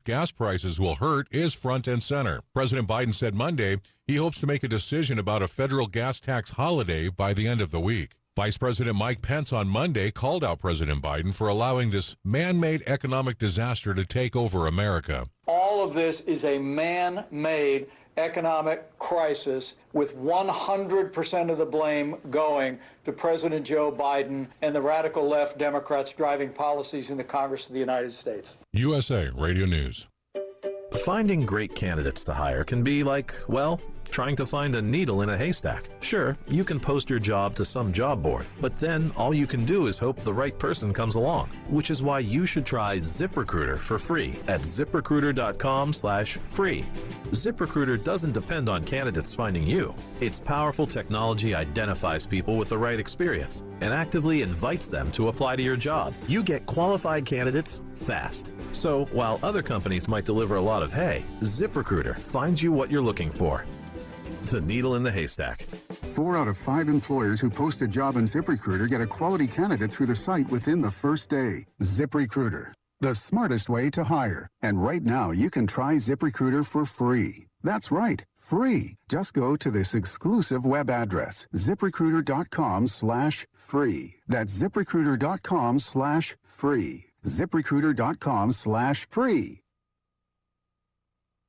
gas prices will hurt is front and center. President Biden said Monday he hopes to make a decision about a federal gas tax holiday by the end of the week. Vice President Mike Pence on Monday called out President Biden for allowing this man-made economic disaster to take over America. All of this is a man-made economic crisis with 100% of the blame going to President Joe Biden and the radical left Democrats driving policies in the Congress of the United States. USA Radio News. Finding great candidates to hire can be like, well, trying to find a needle in a haystack. Sure, you can post your job to some job board, but then all you can do is hope the right person comes along, which is why you should try ZipRecruiter for free at ZipRecruiter.com/free. ZipRecruiter doesn't depend on candidates finding you. Its powerful technology identifies people with the right experience and actively invites them to apply to your job. You get qualified candidates fast. So while other companies might deliver a lot of hay, ZipRecruiter finds you what you're looking for. The needle in the haystack. 4 out of 5 employers who post a job on ZipRecruiter get a quality candidate through the site within the first day. ZipRecruiter, the smartest way to hire. And right now, you can try ZipRecruiter for free. That's right, free. Just go to this exclusive web address, ZipRecruiter.com/free. That's ZipRecruiter.com/free. ZipRecruiter.com/free.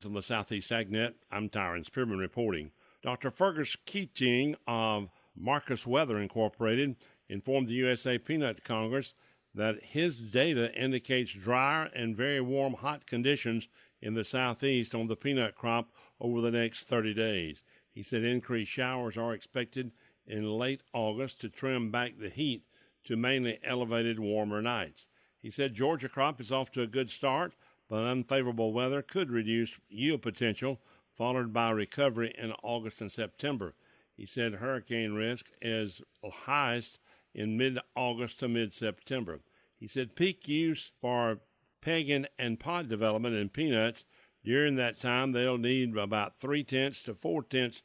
On the Southeast AgNet, I'm Tyron Spearman reporting. Dr. Fergus Keating of Marcus Weather Incorporated informed the USA Peanut Congress that his data indicates drier and very warm, hot conditions in the southeast on the peanut crop over the next 30 days. He said increased showers are expected in late August to trim back the heat to mainly elevated warmer nights. He said Georgia crop is off to a good start, but unfavorable weather could reduce yield potential, followed by recovery in August and September. He said hurricane risk is highest in mid-August to mid-September. He said peak use for pagan and pod development in peanuts, during that time they'll need about 3/10 to 4/10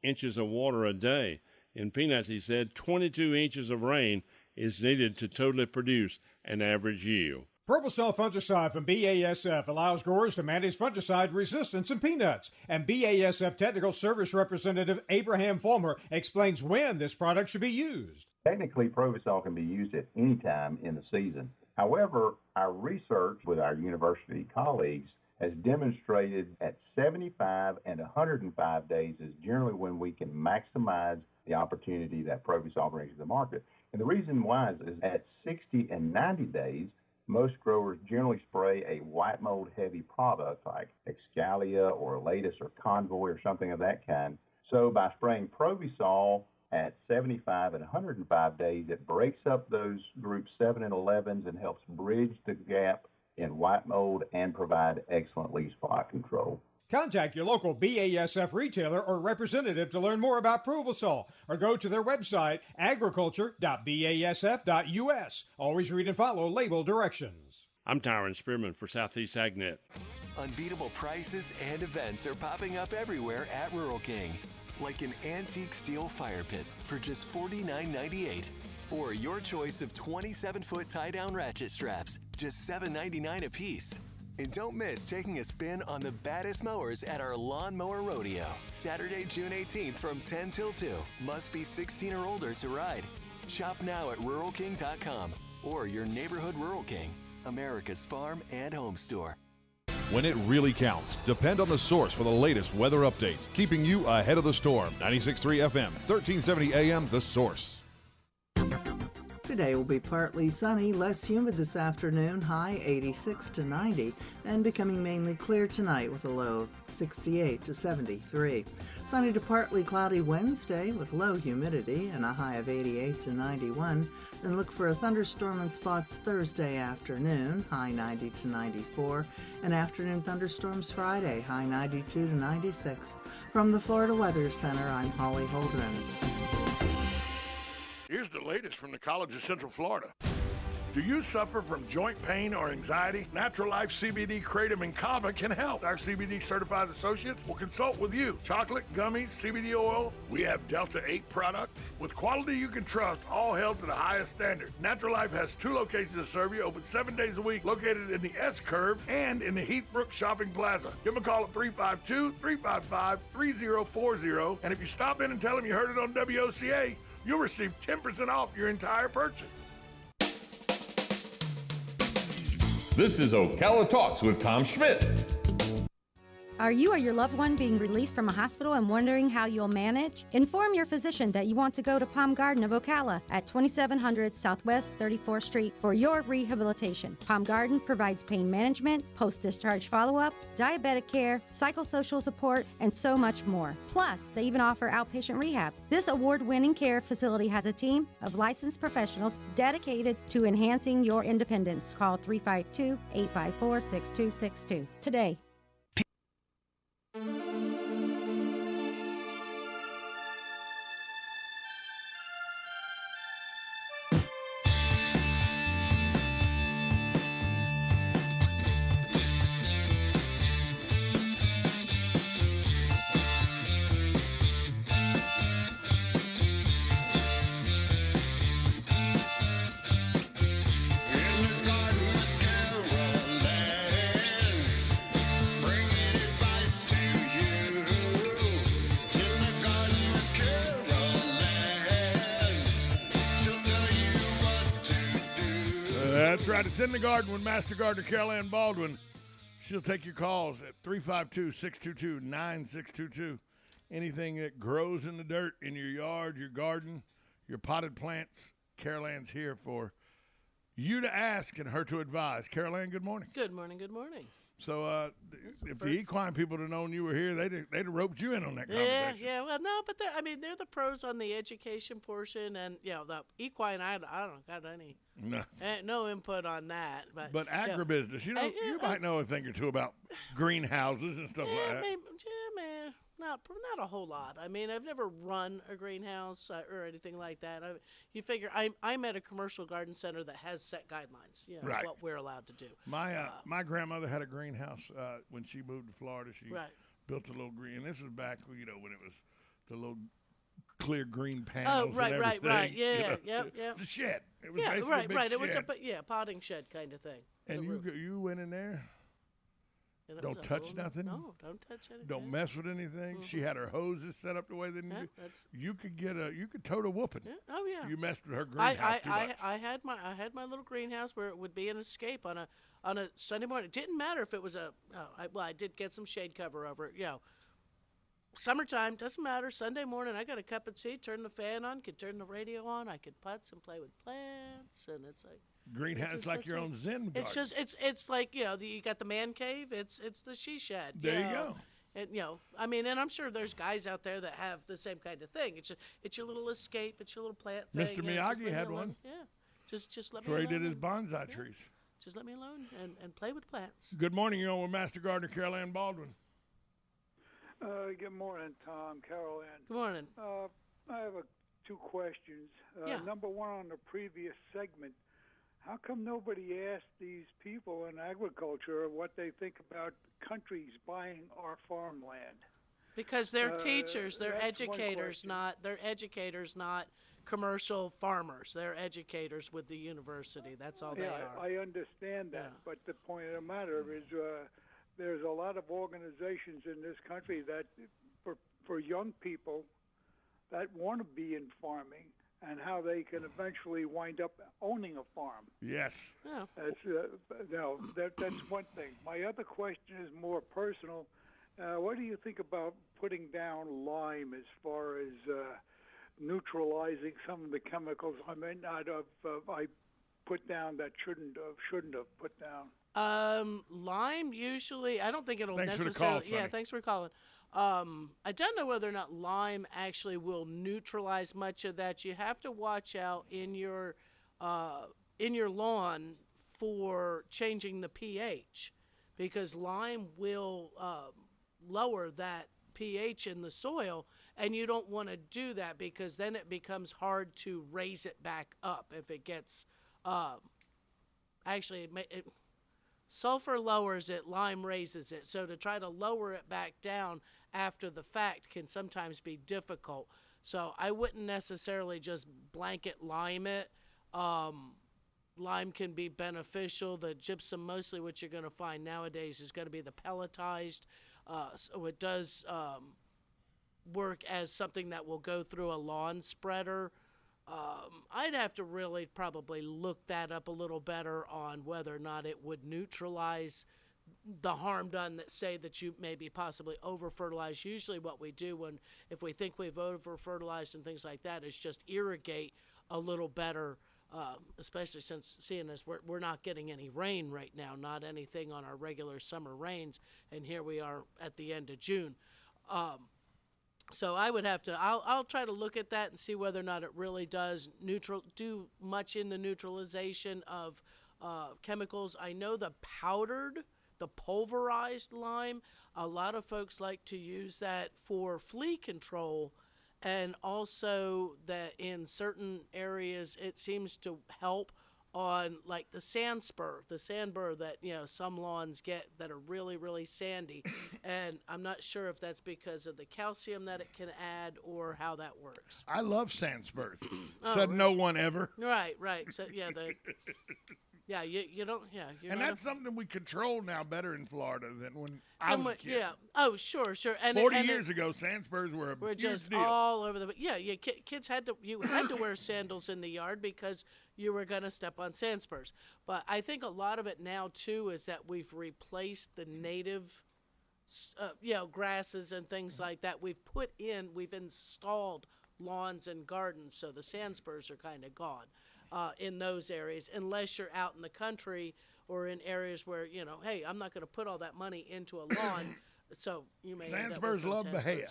inches of water a day. In peanuts, he said 22 inches of rain is needed to totally produce an average yield. Provocel fungicide from BASF allows growers to manage fungicide resistance in peanuts. And BASF Technical Service Representative Abraham Fulmer explains when this product should be used. Technically, Provocel can be used at any time in the season. However, our research with our university colleagues has demonstrated at 75 and 105 days is generally when we can maximize the opportunity that Provocel brings to the market. And the reason why is at 60 and 90 days, most growers generally spray a white mold heavy product like Excalia or Elatus or Convoy or something of that kind. So by spraying Provocel at 75 and 105 days, it breaks up those group 7 and 11s and helps bridge the gap in white mold and provide excellent leaf spot control. Contact your local BASF retailer or representative to learn more about Provocel, or go to their website, agriculture.basf.us. Always read and follow label directions. I'm Tyron Spearman for Southeast AgNet. Unbeatable prices and events are popping up everywhere at Rural King, like an antique steel fire pit for just $49.98, or your choice of 27-foot tie-down ratchet straps, just $7.99 a piece. And don't miss taking a spin on the baddest mowers at our Lawn Mower Rodeo, Saturday, June 18th from 10 till 2. Must be 16 or older to ride. Shop now at RuralKing.com or your neighborhood Rural King, America's farm and home store. When it really counts, depend on the source for the latest weather updates, keeping you ahead of the storm. 96.3 FM, 1370 AM, The Source. Today will be partly sunny, less humid this afternoon, high 86 to 90, and becoming mainly clear tonight with a low of 68 to 73. Sunny to partly cloudy Wednesday with low humidity and a high of 88 to 91. Then look for a thunderstorm in spots Thursday afternoon, high 90 to 94, and afternoon thunderstorms Friday, high 92 to 96. From the Florida Weather Center, I'm Holly Holdren. Here's the latest from the College of Central Florida. Do you suffer from joint pain or anxiety? Natural Life CBD Kratom and Kava can help. Our CBD certified associates will consult with you. Chocolate, gummies, CBD oil. We have Delta 8 products with quality you can trust, all held to the highest standard. Natural Life has 2 locations to serve you, open 7 days a week, located in the S-Curve and in the Heathbrook Shopping Plaza. Give them a call at 352-355-3040. And if you stop in and tell them you heard it on WOCA, you'll receive 10% off your entire purchase. This is Ocala Talks with Tom Schmidt. Are you or your loved one being released from a hospital and wondering how you'll manage? Inform your physician that you want to go to Palm Garden of Ocala at 2700 Southwest 34th Street for your rehabilitation. Palm Garden provides pain management, post-discharge follow-up, diabetic care, psychosocial support, and so much more. Plus, they even offer outpatient rehab. This award-winning care facility has a team of licensed professionals dedicated to enhancing your independence. Call 352-854-6262 today. That's right. It's In the Garden with Master Gardener Carol Ann Baldwin. She'll take your calls at 352-622-9622. Anything that grows in the dirt in your yard, your garden, your potted plants, Carol Ann's here for you to ask and her to advise. Carol Ann, good morning. Good morning, good morning. So if the equine people had known you were here, they'd have roped you in on that conversation. Yeah. Well, no, but they're the pros on the education portion, and the equine. I don't got any no input on that. But agribusiness, you might know a thing or two about greenhouses and stuff like that. Man, not a whole lot. I mean, I've never run a greenhouse or anything like that. You figure I'm at a commercial garden center that has set guidelines. Right. What we're allowed to do. My grandmother had a greenhouse when she moved to Florida. She built a little green, and this was back when it was the little clear green panels. Oh, right. Yeah, Yep. It's a shed. It was basically right. a big It was shed. a potting shed kind of thing. And you went in there. Don't touch nothing. No, don't touch anything. Don't mess with anything. Mm-hmm. She had her hoses set up the way they needed. You could tote a whooping. Yeah. Oh yeah. You messed with her greenhouse too much. I had my little greenhouse where it would be an escape on a Sunday morning. It didn't matter if it was I did get some shade cover over it. Summertime doesn't matter. Sunday morning I got a cup of tea, turn the fan on, could turn the radio on. I could putz and play with plants, and it's like. Greenhouse like your own Zen garden. It's like you got the man cave. It's the she shed. There you go. And and I'm sure there's guys out there that have the same kind of thing. It's your little escape. It's your little plant thing. Mr. Miyagi had one. Yeah, just let me. That's where he did his bonsai trees. Just let me alone and play with plants. Good morning, you're on with Master Gardener Carol Ann Baldwin. Good morning, Tom, Carol Ann. Good morning. I have 2 questions. Number one, on the previous segment. How come nobody asked these people in agriculture what they think about countries buying our farmland? Because they're teachers, they're educators, not commercial farmers. They're educators with the university. That's all they are. I understand that, but the point of the matter is there's a lot of organizations in this country that for young people that want to be in farming, and how they can eventually wind up owning a farm. Yes. Yeah. That's one thing. My other question is more personal. What do you think about putting down lime as far as neutralizing some of the chemicals I put down that shouldn't have put down? Lime usually, I don't think it'll necessarily. Thanks for the call, Sonny. Thanks for calling. I don't know whether or not lime actually will neutralize much of that. You have to watch out in your lawn for changing the pH, because lime will lower that pH in the soil, and you don't want to do that because then it becomes hard to raise it back up if it gets actually, sulfur lowers it, lime raises it. So to try to lower it back down after the fact can sometimes be difficult. So I wouldn't necessarily just blanket lime it. Lime can be beneficial. The gypsum, mostly what you're going to find nowadays, is going to be the pelletized. So it does work as something that will go through a lawn spreader. I'd have to really probably look that up a little better on whether or not it would neutralize the harm done that say that you maybe possibly over-fertilize. Usually what we do if we think we've over-fertilized and things like that is just irrigate a little better, especially since seeing as we're not getting any rain right now, not anything on our regular summer rains, and here we are at the end of June. So I would have to, I'll try to look at that and see whether or not it really does do much in the neutralization of chemicals. I know the pulverized lime, a lot of folks like to use that for flea control, and also that in certain areas it seems to help on like the sandspur that some lawns get that are really, really sandy. And I'm not sure if that's because of the calcium that it can add or how that works. I love sandspurs. Said no one ever. Right. So you don't. And that's something we control now better in Florida than when I was a kid. Yeah. Oh, sure. And 40 years ago, sandspurs were a huge just deal. all over the. Yeah. Kids had to wear sandals in the yard because you were going to step on sandspurs. But I think a lot of it now too is that we've replaced the native, grasses and things like that. We've installed lawns and gardens, so the sandspurs are kind of gone. In those areas, unless you're out in the country or in areas where, hey, I'm not going to put all that money into a lawn, so you may Sandspurs love Bahia.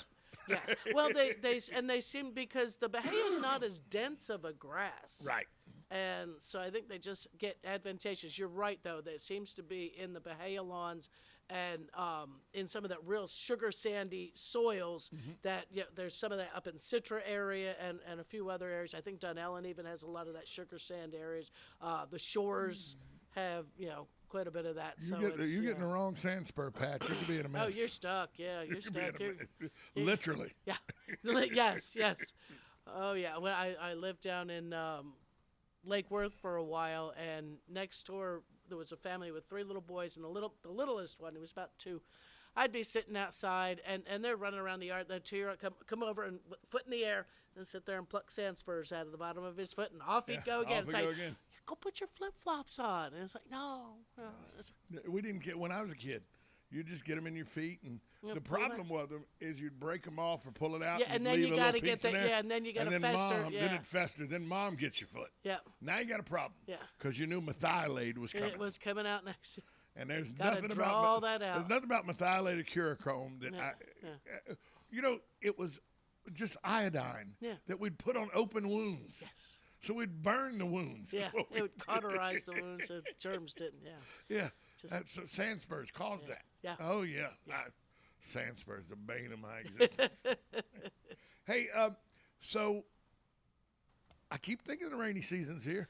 Yeah, well, they seem, because the Bahia is not as dense of a grass. Right. And so I think they just get advantageous. You're right, though, that it seems to be in the Bahia lawns and in some of that real sugar sandy soils that there's some of that up in Citra area and a few other areas. I think Dunellen even has a lot of that sugar sand areas. The shores have, quite a bit of that. You're getting the wrong sandspur patch. You could be in a mess. Oh, you're stuck. Yeah, you're stuck. Literally. Yeah. Yes. Oh, yeah. When I lived down in Lake Worth for a while, and next door there was a family with 3 little boys, and the littlest one, who was about 2. I'd be sitting outside, and they're running around the yard. The 2-year-old come over and foot in the air and sit there and pluck sandspurs out of the bottom of his foot, and off he'd go again. It's like, go put your flip-flops on. And it's like, no. We didn't get, when I was a kid, you just get them in your feet, and the problem with them is you'd break them off or pull it out. Yeah, and then you got to get that. Yeah, and then you got to fester. Then it festered. Then mom gets your foot. Yeah. Now you got a problem. Yeah. Because you knew methylated was coming. It was coming out next. And there's nothing about that out. There's nothing about methylated curachrome that it was just iodine that we'd put on open wounds. Yes. So we'd burn the wounds. Yeah, it would cauterize the wounds so germs didn't. Yeah. So sandspurs caused that. Yeah. Oh, yeah. Sandspurs, the bane of my existence. Hey, so I keep thinking the rainy season's here.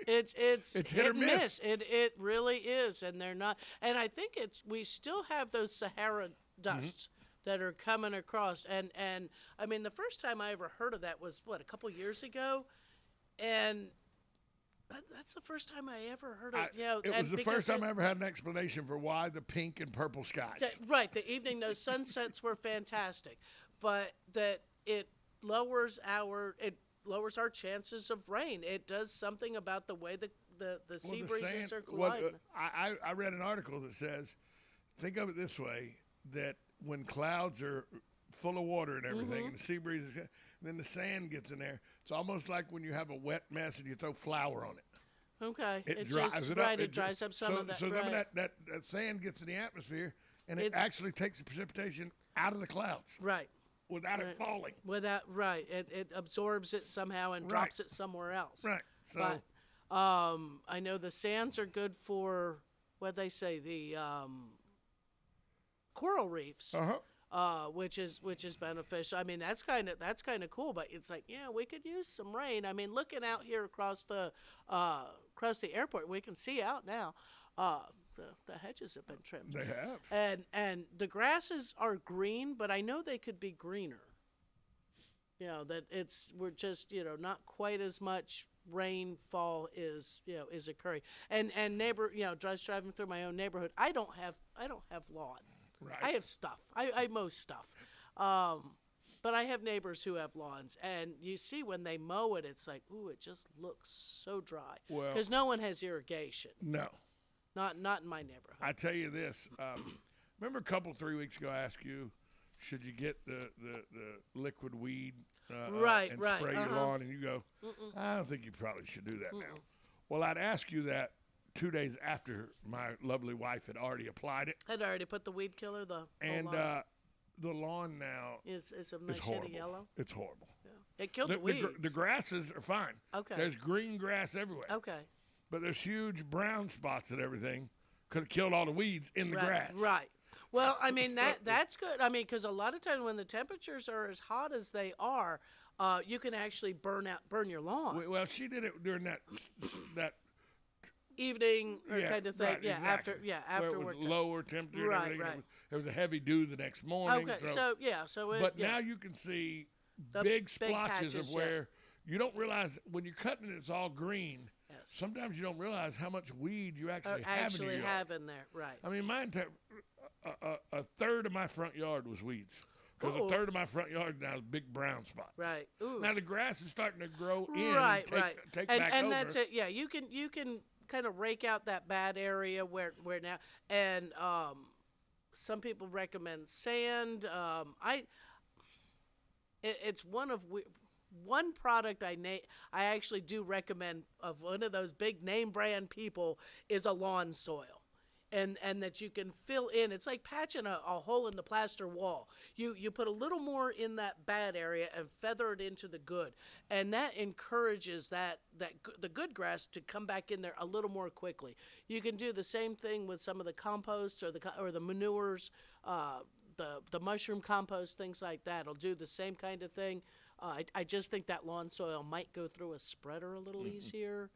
It's hit or miss. It really is, and they're not. And I think we still have those Sahara dusts that are coming across. And I mean, the first time I ever heard of that was a couple years ago, and that's the first time I ever heard of it. It was the first time I ever had an explanation for why the pink and purple skies. Right, the evening, those sunsets were fantastic, but that it lowers our chances of rain. It does something about the way the sea breezes are colliding. I read an article that says, think of it this way, that when clouds are full of water and everything, and the sea breeze is, then the sand gets in there. It's almost like when you have a wet mess and you throw flour on it. Okay. It dries it up. It dries up some of that. So that sand gets in the atmosphere, and it actually takes the precipitation out of the clouds. Right. Without it falling. It absorbs it somehow and drops it somewhere else. Right. So, but I know the sands are good for what they say, the coral reefs. Which is beneficial. I mean, that's kind of cool. But it's like, we could use some rain. I mean, looking out here across across the airport. We can see out now. The hedges have been trimmed. They have. And the grasses are green, but I know they could be greener. That we're just, not quite as much rainfall is occurring. And neighbor, just driving through my own neighborhood, I don't have lawn. Right. I have stuff. I mow stuff. But I have neighbors who have lawns, and you see when they mow it, it's like, ooh, it just looks so dry. Well, because no one has irrigation. No. Not in my neighborhood. I tell you this. Remember 3 weeks ago I asked you, should you get the liquid weed right, and right, spray your lawn? And you go, I don't think you probably should do that now. Well, I'd ask you that 2 days after my lovely wife had already applied it. Had already put the weed killer, the lawn now is a nice shady yellow. It's horrible. Yeah. It killed the weeds. The grasses are fine. Okay. There's green grass everywhere. Okay. But there's huge brown spots and everything because it killed all the weeds in the grass. Right. Well, I mean, that's good. I mean, because a lot of times when the temperatures are as hot as they are, you can actually burn your lawn. Well, she did it during that evening kind of thing. Right, yeah, exactly. after where it work. was lower temperature and everything. Right. There was a heavy dew the next morning. Okay, But now you can see big splotches of where you don't realize when you're cutting it, it's all green. Yes. Sometimes you don't realize how much weed you actually have in your yard. in there, right? I mean, a third of my front yard was weeds. Because a third of my front yard now is big brown spots. Right. Ooh. Now the grass is starting to grow in and take back and over. that's it. Yeah, you can kind of rake out that bad area where now, and some people recommend sand. It's one product I actually do recommend of one of those big name brand people is a lawn soil. And that you can fill in. It's like patching a hole in the plaster wall. You put a little more in that bad area and feather it into the good, and that encourages the good grass to come back in there a little more quickly. You can do the same thing with some of the composts or the manures, the mushroom compost, things like that. It'll do the same kind of thing. I just think that lawn soil might go through a spreader a little easier.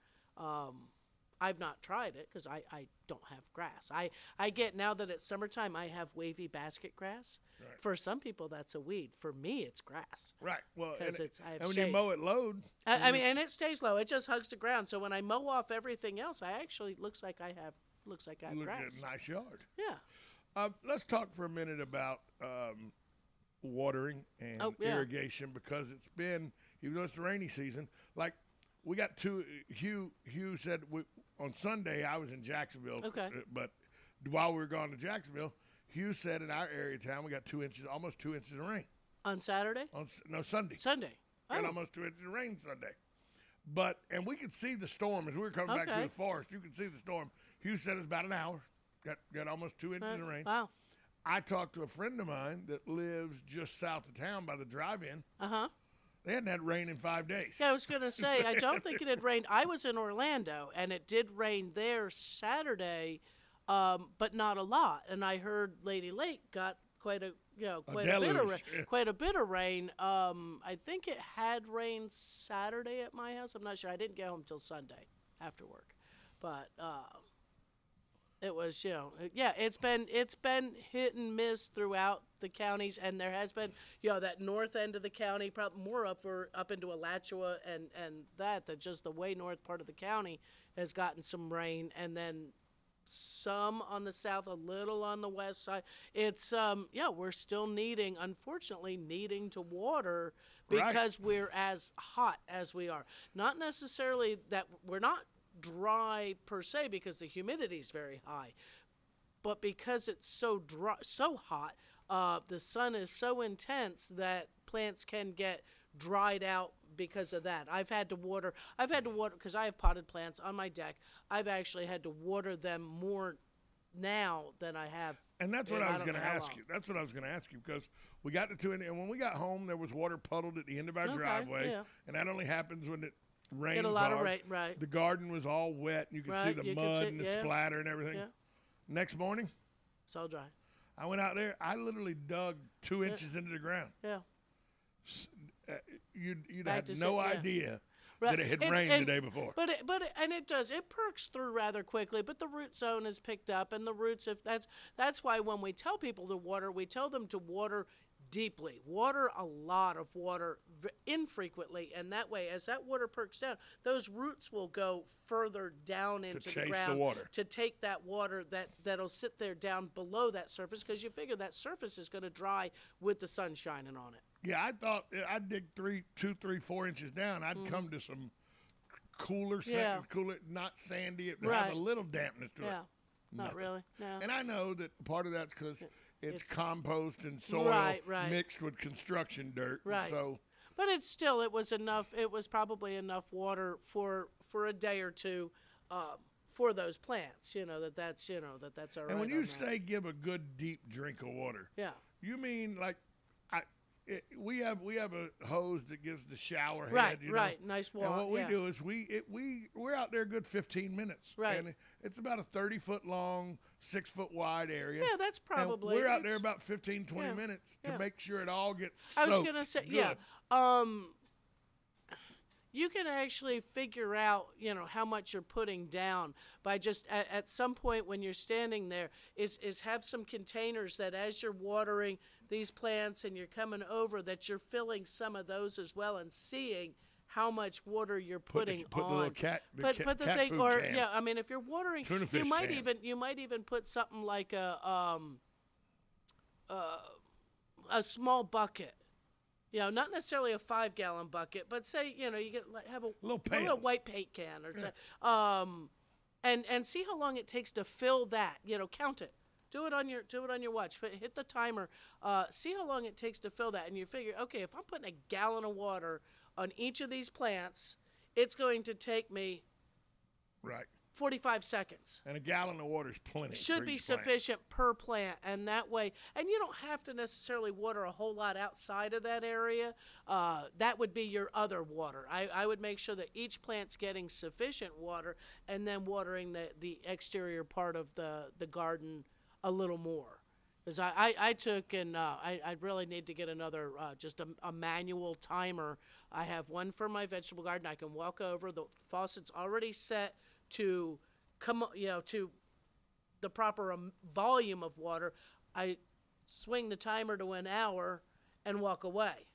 I've not tried it because I don't have grass. I get, now that it's summertime, I have wavy basket grass. Right. For some people, that's a weed. For me, it's grass. Right. Well, and when you mow it low. I mean, and it stays low. It just hugs the ground. So when I mow off everything else, I actually looks like I have grass. At a nice yard. Yeah. Let's talk for a minute about watering and irrigation, because it's been, even though it's the rainy season, like we got Hugh said on Sunday I was in Jacksonville. Okay. But while we were gone to Jacksonville, Hugh said in our area of town we got almost 2 inches of rain. On Saturday? Sunday. Sunday. Got almost 2 inches of rain Sunday. And we could see the storm as we were coming back through the forest. You could see the storm. Hugh said it's about an hour. Got almost 2 inches of rain. Wow. I talked to a friend of mine that lives just south of town by the drive-in. Uh-huh. They hadn't had rain in 5 days. Yeah, I was going to say, I don't think it had rained. I was in Orlando, and it did rain there Saturday, but not a lot. And I heard Lady Lake got quite a bit of rain. I think it had rained Saturday at my house. I'm not sure. I didn't get home till Sunday after work, but it was, it's been hit and miss throughout the counties, and there has been, that north end of the county, probably more up into Alachua and that just the way north part of the county has gotten some rain, and then some on the south, a little on the west side. It's we're still unfortunately needing to water because we're as hot as we are. Not necessarily that we're not dry per se because the humidity is very high, but because it's so dry, so hot, the sun is so intense that plants can get dried out because of that. I've had to water because I have potted plants on my deck. I've actually had to water them more now than I have. And that's what I was going to ask you. That's what I was going to ask you, because we got to and when we got home, there was water puddled at the end of our driveway, and that only happens when it rains. Get a lot of rain, right? The garden was all wet, and you could see the mud and the splatter and everything. Yeah. Next morning, it's all dry. I went out there. I literally dug 2 inches into the ground. Yeah. You'd have no idea that it had rained the day before. But it does. It perks through rather quickly. But the root zone is picked up, and the roots. If that's why when we tell people to water, we tell them to water deeply. Water a lot of water infrequently, and that way, as that water perks down, those roots will go further down into the ground to take that water that'll sit there down below that surface, because you figure that surface is going to dry with the sun shining on it. Yeah, I thought I'd dig 2, 3, 4 inches down. I'd come to some cooler, not sandy. It had a little dampness to it. Yeah, not really. No. And I know that part of that's because it's compost and soil mixed with construction dirt. Right. So, but it was enough. It was probably enough water for a day or two for those plants. That's all right. And when you say give a good deep drink of water, you mean like we have a hose that gives the shower head. Nice water. And what we do is we're out there a good 15 minutes. Right. And it's about a 30-foot long, 6-foot wide area. Yeah, that's probably. And we're out there about 15, 20 minutes to make sure it all gets soaked. I was going to say, you can actually figure out, how much you're putting down by just at some point when you're standing there is have some containers that as you're watering these plants and you're coming over, that you're filling some of those as well and seeing how much water you're putting put on. The little cat, put the cat thing, food or can. if you're watering, Tuna fish you might even put something like a small bucket. Not necessarily a 5-gallon bucket, but say you have a little white paint can and see how long it takes to fill that. Count it. Do it on your watch. Hit the timer. See how long it takes to fill that, and you figure, okay, if I'm putting a gallon of water on each of these plants, it's going to take me 45 seconds. And a gallon of water is plenty. Should be sufficient per plant, and that way, and you don't have to necessarily water a whole lot outside of that area. That would be your other water. I would make sure that each plant's getting sufficient water, and then watering the exterior part of the garden a little more. Because I took and I really need to get another just a manual timer. I have one for my vegetable garden. I can walk over. The faucet's already set to come, to the proper volume of water. I swing the timer to an hour and walk away,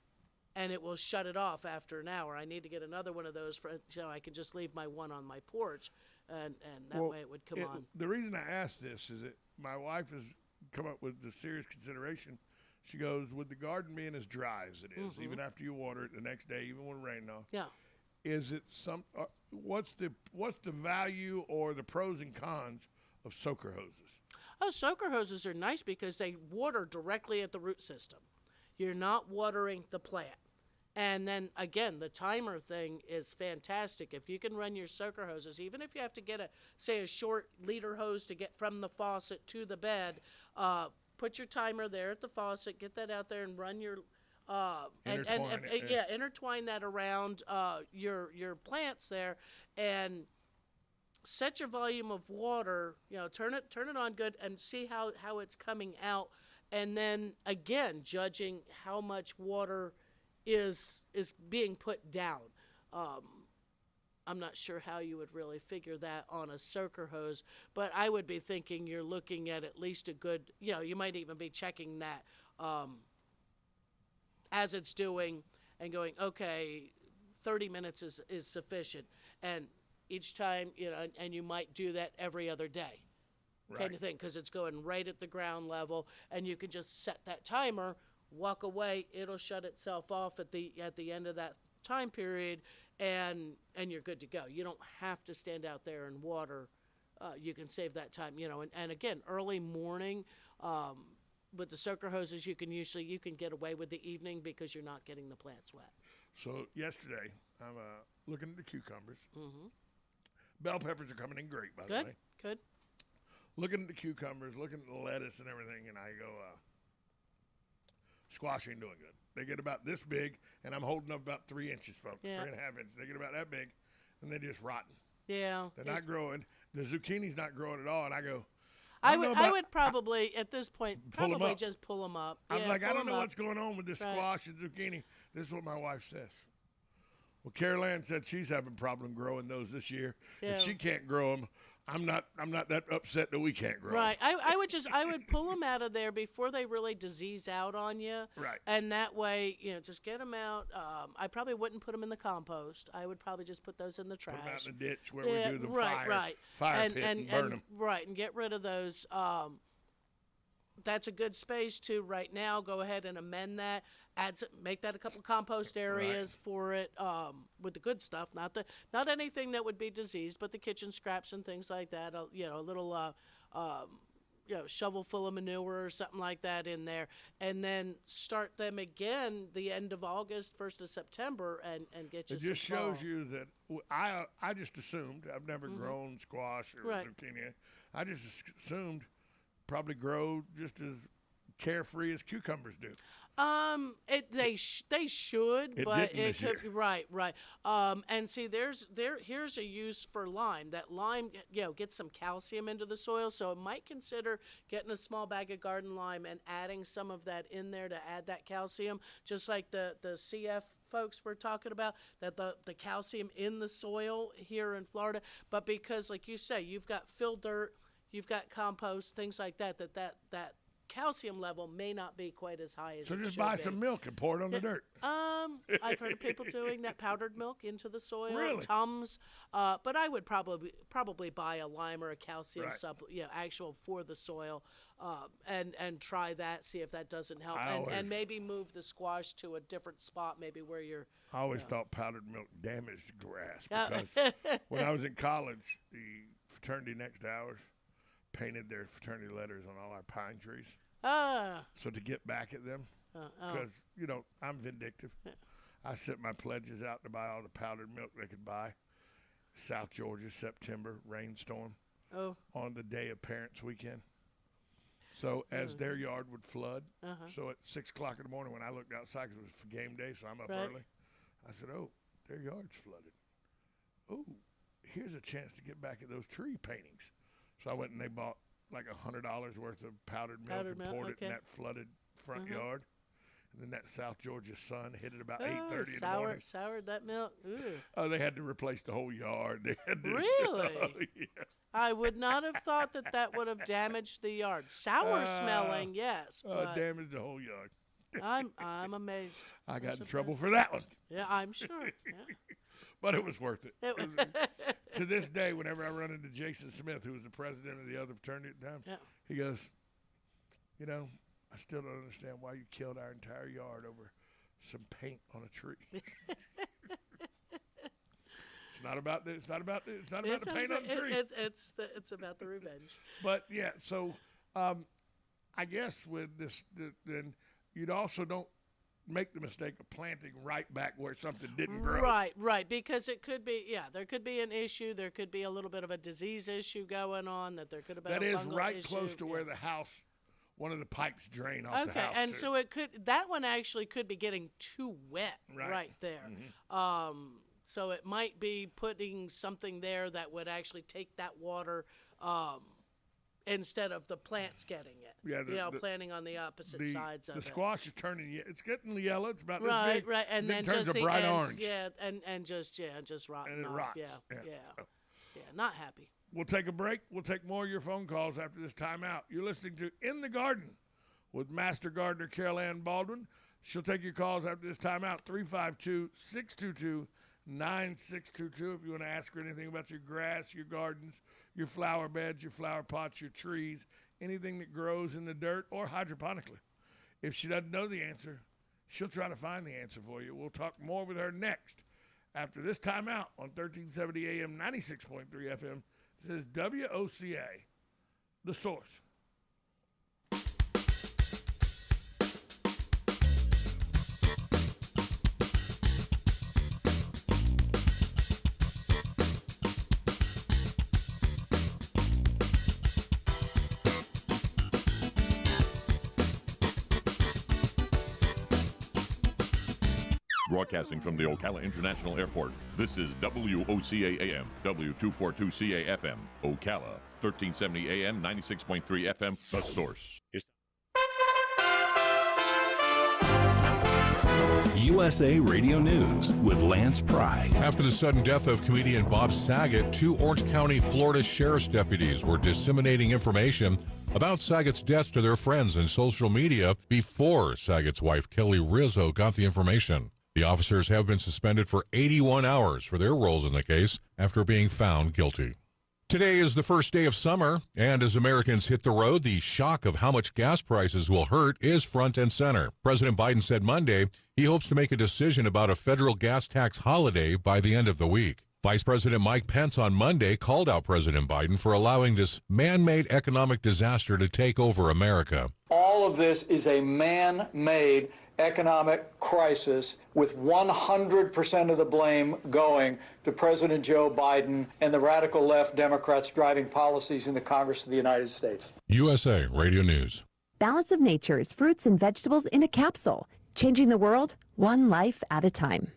and it will shut it off after an hour. I need to get another one of those I can just leave my one on my porch, and that way it would come on. The reason I asked this is that my wife has come up with the serious consideration. She goes, with the garden being as dry as it is, even after you water it the next day, even when rain off. Yeah. Is it what's the value or the pros and cons of soaker hoses? Oh, soaker hoses are nice because they water directly at the root system. You're not watering the plant. And then, again, the timer thing is fantastic. If you can run your soaker hoses, even if you have to get a short liter hose to get from the faucet to the bed, put your timer there at the faucet, get that out there and run your intertwine that around your plants there, and set your volume of water. Turn it on good and see how it's coming out, and then again judging how much water is being put down. I'm not sure how you would really figure that on a soaker hose, but I would be thinking you're looking at least a good. You might even be checking that. As it's doing and going, okay, 30 minutes is sufficient. And each time, and you might do that every other day kind of thing, because it's going right at the ground level, and you can just set that timer, walk away, it'll shut itself off at the end of that time period, and you're good to go. You don't have to stand out there and water. You can save that time, and again, early morning, with the soaker hoses, you can get away with the evening because you're not getting the plants wet. So yesterday, I'm looking at the cucumbers. Bell peppers are coming in great, by the way. Good. Looking at the cucumbers, looking at the lettuce and everything, and I go, squash ain't doing good. They get about this big, and I'm holding up about 3 inches, folks, 3.5 inches. They get about that big, and they're just rotten. Yeah. They're not growing. The zucchini's not growing at all, and I go, I would probably, at this point, just pull them up. I was like, I don't know what's going on with this squash and zucchini. This is what my wife says. Well, Carol Ann said she's having a problem growing those this year. Yeah. If she can't grow them, I'm not that upset that we can't grow 'em. Right. I would pull them out of there before they really disease out on you. Right. And that way, just get them out. I probably wouldn't put them in the compost. I would probably just put those in the trash. Put them out in the ditch where we do the fire pit and burn them. Right, and get rid of those. That's a good space to right now go ahead and amend that. Make that a couple compost areas for it with the good stuff, not anything that would be diseased, but the kitchen scraps and things like that. A little shovel full of manure or something like that in there, and then start them again the end of August, 1st of September, and get you. It just shows you that I just assumed I've never grown squash or zucchini. I just assumed probably grow just as carefree as cucumbers do. They should, but it could be right. And see, here's a use for lime. That lime, gets some calcium into the soil, so it might consider getting a small bag of garden lime and adding some of that in there to add that calcium, just like the CF folks we're talking about, that the calcium in the soil here in Florida. But because, like you say, you've got fill dirt, you've got compost, things like that calcium level may not be quite as high as it should be. So just buy some milk and pour it on the dirt. I've heard of people doing that, powdered milk into the soil. Really? Tums. But I would probably buy a lime or a calcium actual for the soil, and try that, see if that doesn't help, and maybe move the squash to a different spot, maybe where you're. I always thought powdered milk damaged grass because when I was in college, the fraternity next to ours painted their fraternity letters on all our pine trees. So to get back at them, because, I'm vindictive. I sent my pledges out to buy all the powdered milk they could buy. South Georgia, September, rainstorm on the day of Parents' Weekend. So as their yard would flood, so at 6 o'clock in the morning when I looked outside, because it was for game day, so I'm up early, I said, their yard's flooded. Here's a chance to get back at those tree paintings. So I went and they bought like $100 worth of powdered milk and poured it in that flooded front yard. And then that South Georgia sun hit it about 8:30 in the morning. Soured that milk. Ooh. They had to replace the whole yard. They had to, really? Yeah. I would not have thought that would have damaged the yard. Sour smelling, yes. But damaged the whole yard. I'm amazed. I got in trouble for that one. Yeah, I'm sure. Yeah. But it was worth it. To this day, whenever I run into Jason Smith, who was the president of the other fraternity at the time, he goes, I still don't understand why you killed our entire yard over some paint on a tree. It's not about the paint on the tree. It's about the revenge. But yeah, so I guess with this, then you'd also don't make the mistake of planting right back where something didn't grow. Right, because it could be, there could be an issue. There could be a little bit of a disease issue going on. There could have been that a is fungal right issue. Close to where the house, one of the pipes drain off the house. Okay, and too. so that one actually could be getting too wet right there. Mm-hmm. So it might be putting something there that would actually take that water instead of the plants getting it. Yeah, planting on the opposite sides of it. The squash is turning. It's getting yellow. It's about right, this big. Right, and then turns just a the bright ends, orange. Yeah, and just rotten and it off. rots. Yeah, not happy. We'll take a break. We'll take more of your phone calls after this timeout. You're listening to In the Garden with Master Gardener Carol Ann Baldwin. She'll take your calls after this timeout. 352-622-9622 if you want to ask her anything about your grass, your gardens, your flower beds, your flower pots, your trees, anything that grows in the dirt or hydroponically. If she doesn't know the answer, she'll try to find the answer for you. We'll talk more with her next after this timeout on 1370 AM, 96.3 FM. This is WOCA, The Source. Broadcasting from the Ocala International Airport, this is WOCA AM, W242CA FM, Ocala, 1370 AM, 96.3 FM, The Source. USA Radio News with Lance Pry. After the sudden death of comedian Bob Saget, 2 Orange County, Florida sheriff's deputies were disseminating information about Saget's death to their friends in social media before Saget's wife, Kelly Rizzo, got the information. The officers have been suspended for 81 hours for their roles in the case after being found guilty. Today is the first day of summer, and as Americans hit the road, the shock of how much gas prices will hurt is front and center. President Biden said Monday he hopes to make a decision about a federal gas tax holiday by the end of the week. Vice President Mike Pence on Monday called out President Biden for allowing this man-made economic disaster to take over America. All of this is a man-made economic crisis with 100% of the blame going to President Joe Biden and the radical left Democrats driving policies in the Congress of the United States. USA Radio News. Balance of Nature's fruits and vegetables in a capsule, changing the world one life at a time.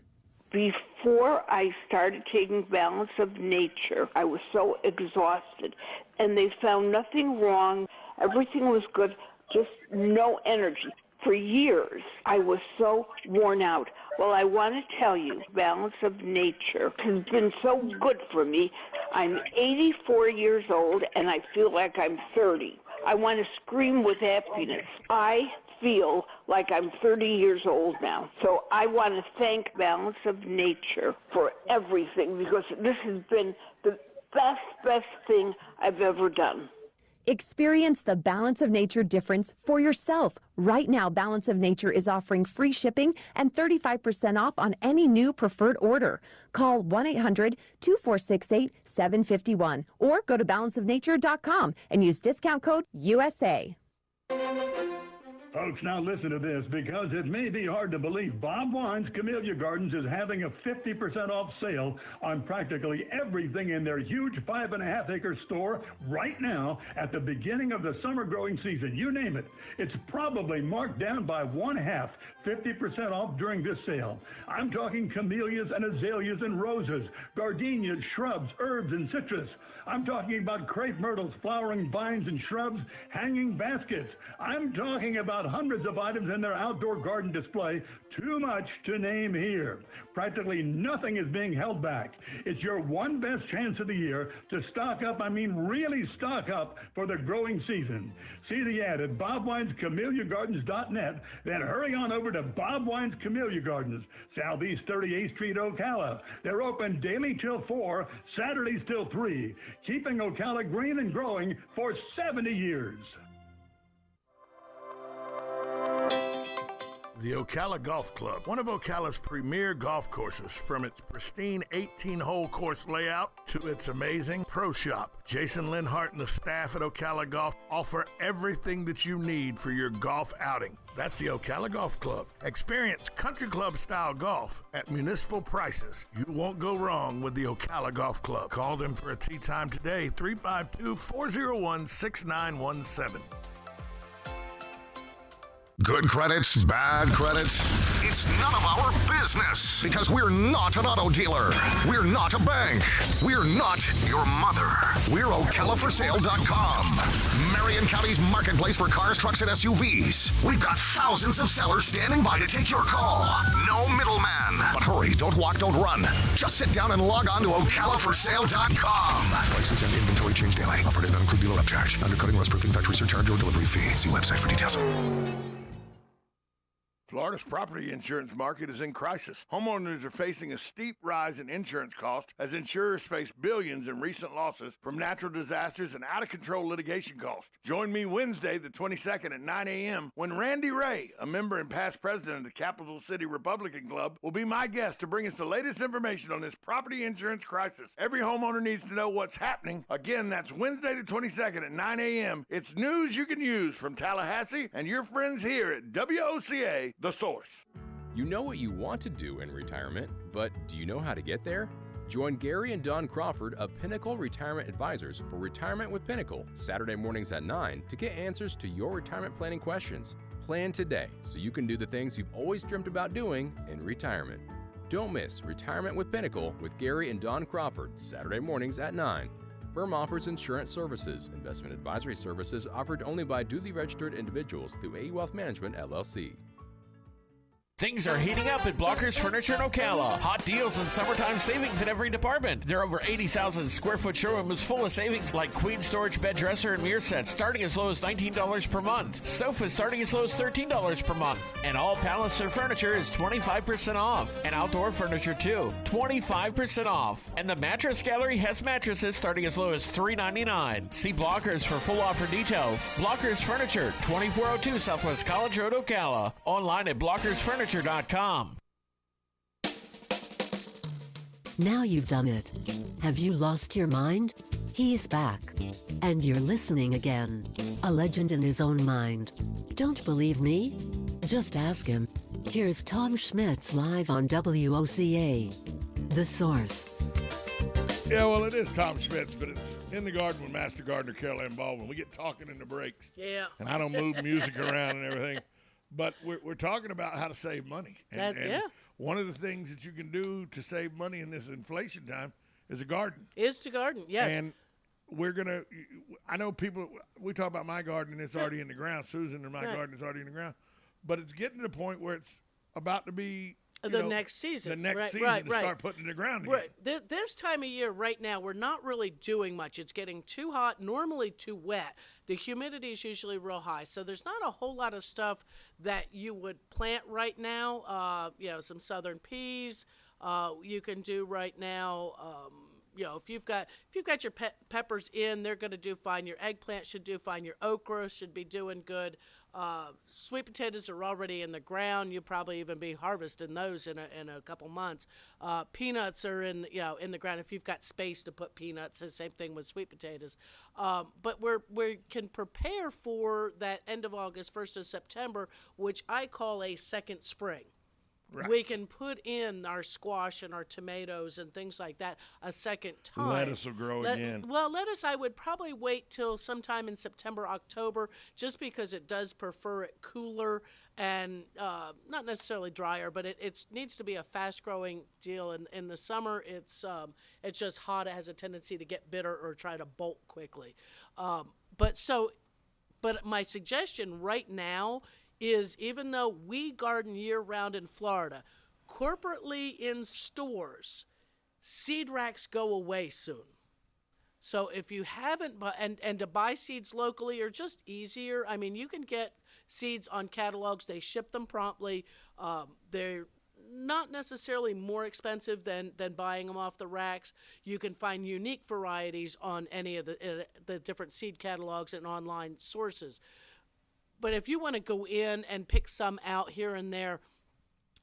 Before I started taking Balance of Nature, I was so exhausted, and they found nothing wrong. Everything was good, just no energy. For years, I was so worn out. Well, I want to tell you, Balance of Nature has been so good for me. I'm 84 years old, and I feel like I'm 30. I want to scream with happiness. I feel like I'm 30 years old now. So I want to thank Balance of Nature for everything, because this has been the best thing I've ever done. Experience the Balance of Nature difference for yourself. Right now, Balance of Nature is offering free shipping and 35% off on any new preferred order. Call 1-800-2468-751 or go to balanceofnature.com and use discount code USA. Folks, now listen to this, because it may be hard to believe Bob Wine's Camellia Gardens is having a 50% off sale on practically everything in their huge 5.5-acre store right now at the beginning of the summer growing season. You name it. It's probably marked down by 1/2, 50% off during this sale. I'm talking camellias and azaleas and roses, gardenias, shrubs, herbs, and citrus. I'm talking about crepe myrtles, flowering vines and shrubs, hanging baskets. I'm talking about hundreds of items in their outdoor garden display, too much to name here. Practically nothing is being held back. It's your one best chance of the year to stock up, really stock up for the growing season. See the ad at bobwinescamelliagardens.net, then hurry on over to Bob Wine's Camellia Gardens, Southeast 38th Street, Ocala. They're open daily till 4, Saturdays till 3, keeping Ocala green and growing for 70 years. The Ocala Golf Club, one of Ocala's premier golf courses, from its pristine 18-hole course layout to its amazing pro shop. Jason Linhart and the staff at Ocala Golf offer everything that you need for your golf outing. That's the Ocala Golf Club. Experience country club style golf at municipal prices. You won't go wrong with the Ocala Golf Club. Call them for a tee time today, 352-401-6917. Good credits, bad credits. It's none of our business, because we're not an auto dealer. We're not a bank. We're not your mother. We're OcalaForSale.com, Marion County's marketplace for cars, trucks, and SUVs. We've got thousands of sellers standing by to take your call. No middleman. But hurry, don't walk, don't run. Just sit down and log on to OcalaForSale.com. Prices and inventory change daily. Offer does not include dealer upcharge, undercutting, rust-proofing, factory surcharge, or delivery fee. See website for details. Florida's property insurance market is in crisis. Homeowners are facing a steep rise in insurance costs as insurers face billions in recent losses from natural disasters and out-of-control litigation costs. Join me Wednesday, the 22nd at 9 a.m. when Randy Ray, a member and past president of the Capital City Republican Club, will be my guest to bring us the latest information on this property insurance crisis. Every homeowner needs to know what's happening. Again, that's Wednesday, the 22nd at 9 a.m. It's news you can use from Tallahassee and your friends here at WOCA, The Source. You know what you want to do in retirement, but do you know how to get there? Join Gary and Don Crawford of Pinnacle Retirement Advisors for Retirement with Pinnacle, Saturday mornings at 9, to get answers to your retirement planning questions. Plan today so you can do the things you've always dreamt about doing in retirement. Don't miss Retirement with Pinnacle with Gary and Don Crawford, Saturday mornings at 9. Firm offers insurance services. Investment advisory services offered only by duly registered individuals through AE Wealth Management, LLC. Things are heating up at Blockers Furniture in Ocala. Hot deals and summertime savings in every department. Their over 80,000 square foot showroom is full of savings like queen storage bed dresser and mirror sets starting as low as $19 per month. Sofas starting as low as $13 per month. And all Palliser furniture is 25% off. And outdoor furniture too, 25% off. And the Mattress Gallery has mattresses starting as low as $3.99. See Blockers for full offer details. Blockers Furniture, 2402 Southwest College Road, Ocala. Online at blockersfurniture.com. Now you've done it. Have you lost your mind? He's back. And you're listening again. A legend in his own mind. Don't believe me? Just ask him. Here's Tom Schmitz live on WOCA. The Source. Yeah, well, it is Tom Schmitz, but it's In the Garden with Master Gardener Carol Ann Baldwin. We get talking in the breaks. Yeah. And I don't move music around and everything. But we're talking about how to save money. And one of the things that you can do to save money in this inflation time is a garden. Is to garden, yes. And we're going to – I know people – we talk about my garden, and it's already in the ground. Susan and my garden is already in the ground. But it's getting to the point where it's about to be – next season. The next season to start putting in the ground again. Right. This time of year right now, we're not really doing much. It's getting too hot, normally too wet. The humidity is usually real high. So there's not a whole lot of stuff that you would plant right now. Some southern peas you can do right now. If you've got your peppers in, they're going to do fine. Your eggplant should do fine. Your okra should be doing good. Sweet potatoes are already in the ground. You'll probably even be harvesting those in a couple months. Peanuts are in the ground if you've got space to put peanuts. The same thing with sweet potatoes. But we can prepare for that end of August, 1st of September, which I call a second spring. Right. We can put in our squash and our tomatoes and things like that a second time. Lettuce will grow again. Well, lettuce I would probably wait till sometime in September, October, just because it does prefer it cooler and not necessarily drier, but it needs to be a fast-growing deal. In the summer, it's just hot. It has a tendency to get bitter or try to bolt quickly. But my suggestion right now is, even though we garden year-round in Florida, corporately in stores, seed racks go away soon. So if you haven't, and to buy seeds locally are just easier. I mean, you can get seeds on catalogs. They ship them promptly. They're not necessarily more expensive than buying them off the racks. You can find unique varieties on any of the different seed catalogs and online sources. But if you want to go in and pick some out here and there,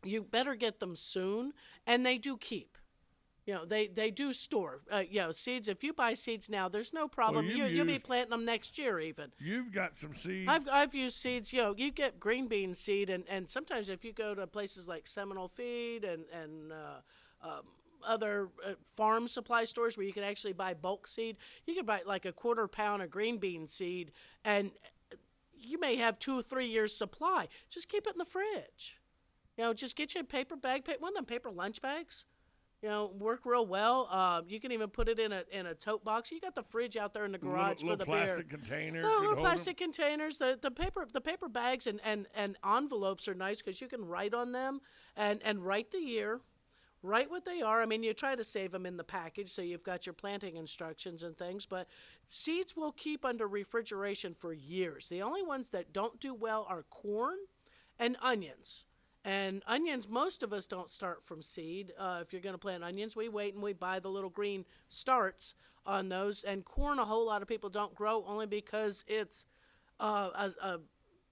you better get them soon. And they do keep. They do store. Seeds. If you buy seeds now, there's no problem. Well, you'll be planting them next year even. You've got some seeds. I've used seeds. You get green bean seed, and sometimes if you go to places like Seminole Feed and other farm supply stores where you can actually buy bulk seed, you can buy like a quarter pound of green bean seed, and you may have 2 or 3 years supply. Just keep it in the fridge. Just get you a paper bag, one of them paper lunch bags. Work real well. You can even put it in a tote box. You got the fridge out there in the garage for the beer. Little plastic containers. Little plastic containers. The paper bags and envelopes are nice because you can write on them and write the year. Write what they are. I mean, you try to save them in the package so you've got your planting instructions and things, but seeds will keep under refrigeration for years. The only ones that don't do well are corn and onions. And onions, most of us don't start from seed. If you're going to plant onions, we wait and we buy the little green starts on those. And corn, a whole lot of people don't grow only because it's a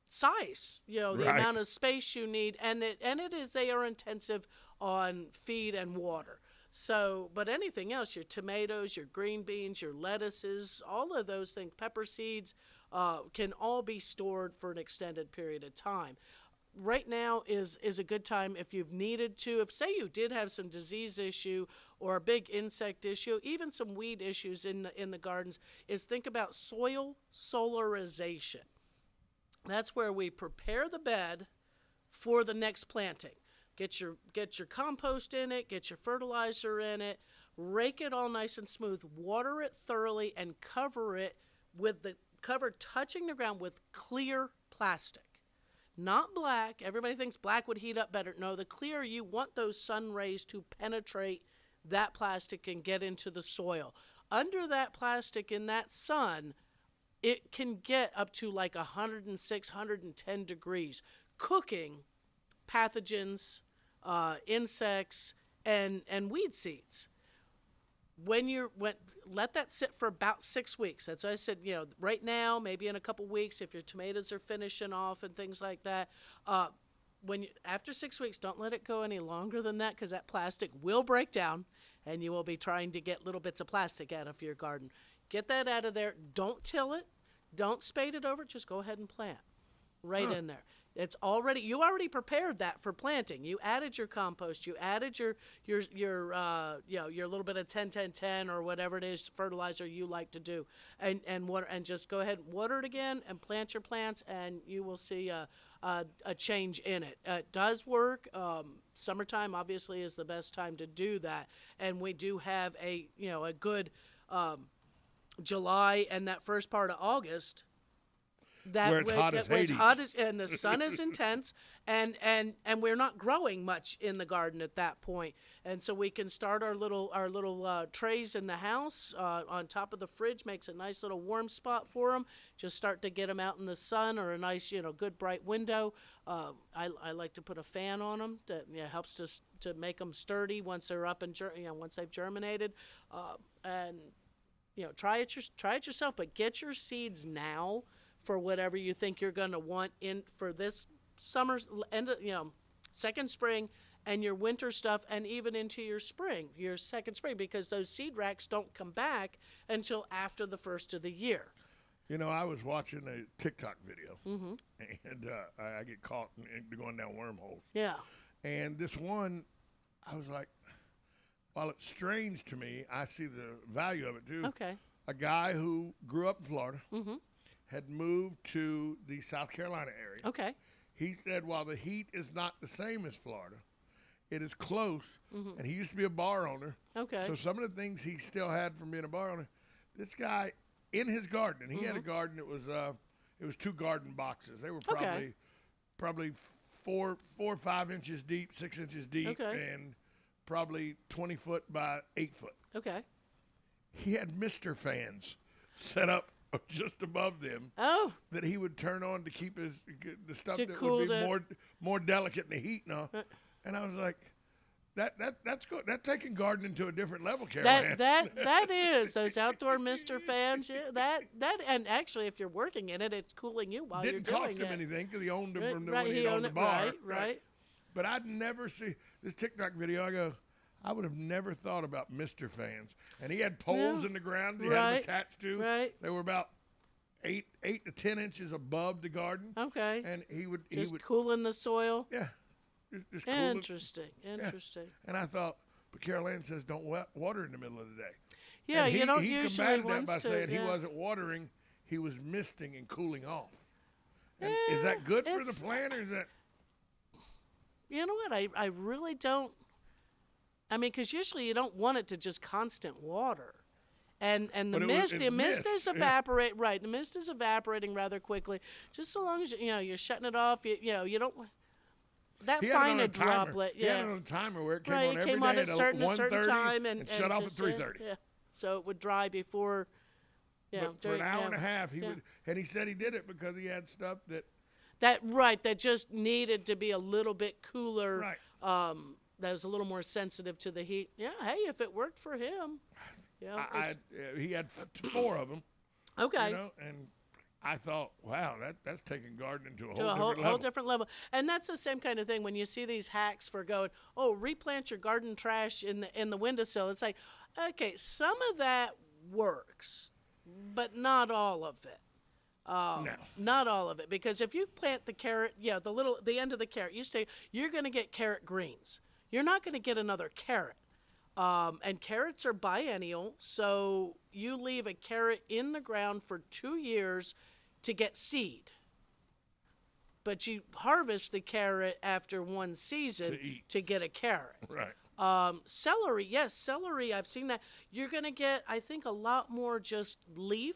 size, the amount of space you need, and they are intensive on feed and water. So, but anything else, your tomatoes, your green beans, your lettuces, all of those things, pepper seeds, can all be stored for an extended period of time. Right now is a good time if you've needed to. If, say, you did have some disease issue or a big insect issue, even some weed issues in the gardens, is think about soil solarization. That's where we prepare the bed for the next planting. Get your compost in it, get your fertilizer in it, rake it all nice and smooth, water it thoroughly, and cover it with the cover touching the ground with clear plastic. Not black. Everybody thinks black would heat up better. No, the clear, you want those sun rays to penetrate that plastic and get into the soil. Under that plastic in that sun, it can get up to like 106, 110 degrees, cooking pathogens, insects, and weed seeds. Let that sit for about 6 weeks. That's why I said, right now, maybe in a couple weeks, if your tomatoes are finishing off and things like that. After 6 weeks, don't let it go any longer than that, because that plastic will break down, and you will be trying to get little bits of plastic out of your garden. Get that out of there. Don't till it. Don't spade it over. Just go ahead and plant right in there. You already prepared that for planting. You added your compost. You added your little bit of 10-10-10 or whatever it is fertilizer you like to do, and just go ahead and water it again and plant your plants, and you will see a change in it. It does work. Summertime obviously is the best time to do that, and we do have a good July and that first part of August. Where it's hot as Hades. And the sun is intense, and we're not growing much in the garden at that point. And so we can start our little trays in the house on top of the fridge. Makes a nice little warm spot for them. Just start to get them out in the sun, or a nice good bright window. I like to put a fan on them that helps to make them sturdy once they're up and once they've germinated. And try it yourself, but get your seeds now for whatever you think you're going to want in for this summer, second spring, and your winter stuff, and even into your second spring, because those seed racks don't come back until after the first of the year. I was watching a TikTok video, and I get caught in going down wormholes. Yeah. And this one, I was like, while it's strange to me, I see the value of it too. Okay. A guy who grew up in Florida. Mm-hmm. Had moved to the South Carolina area. Okay. He said while the heat is not the same as Florida, it is close, and he used to be a bar owner. Okay. So some of the things he still had from being a bar owner, this guy in his garden, and he had a garden that was 2 garden boxes. They were probably 4 or 5 inches deep, 6 inches deep, and probably 20 foot by 8 foot. Okay. He had Mr. fans set up just above them, that he would turn on to keep the stuff that would be more delicate in the heat now. And I was like, that's good. That's taking gardening to a different level, Caroline. That is those outdoor Mr. fans. Yeah, that and actually, if you're working in it, it's cooling you while you're doing it. Didn't cost him anything because he owned them from when he owned the bar. Right. But I'd never see this TikTok video. I would have never thought about Mr. Fans. And he had poles in the ground. He had them attached to. Right. They were about 8 to 10 inches above the garden. Okay. And he would cooling the soil. Yeah. Just Interesting. Yeah. And I thought, but Carol Ann says don't water in the middle of the day. Yeah, and you don't he usually combated that by saying he yeah. wasn't watering, he was misting and cooling off. And is that good for the plant, or is that? You know what? I really don't. I mean, because usually you don't want it to just constant water, and the mist is evaporate. Right, the mist is evaporating rather quickly. Just so long as you're shutting it off. You don't. That fine droplet. He had it on a timer where it came on every day at a certain time and shut off at 3:30. Yeah, so it would dry before. Yeah, but for an hour and a half, he would, and he said he did it because he had stuff that just needed to be a little bit cooler. Right. That was a little more sensitive to the heat. Yeah, hey, if it worked for him. Yeah, he had 4 of them. Okay. And I thought, wow, that's taking gardening to a whole different level. And that's the same kind of thing when you see these hacks for going, replant your garden trash in the windowsill. It's like, okay, some of that works, but not all of it. No. Not all of it, because if you plant the carrot, the end of the carrot, you're going to get carrot greens. You're not going to get another carrot. And carrots are biennial, so you leave a carrot in the ground for 2 years to get seed. But you harvest the carrot after 1 season to get a carrot. Right. Celery, I've seen that. You're going to get, I think, a lot more just leaf.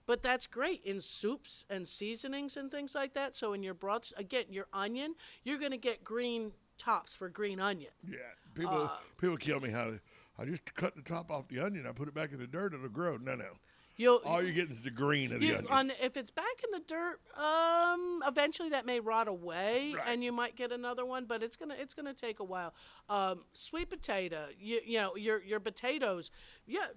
But that's great in soups and seasonings and things like that. So in your broths, again, your onion, you're going to get green tops for green onion. Yeah, people kill me how I just cut the top off the onion. I put it back in the dirt, it'll grow. No. All you're getting is the green of the onion. If it's back in the dirt, eventually that may rot away, and you might get another one. But it's gonna take a while. Sweet potato, you know your potatoes. Yeah,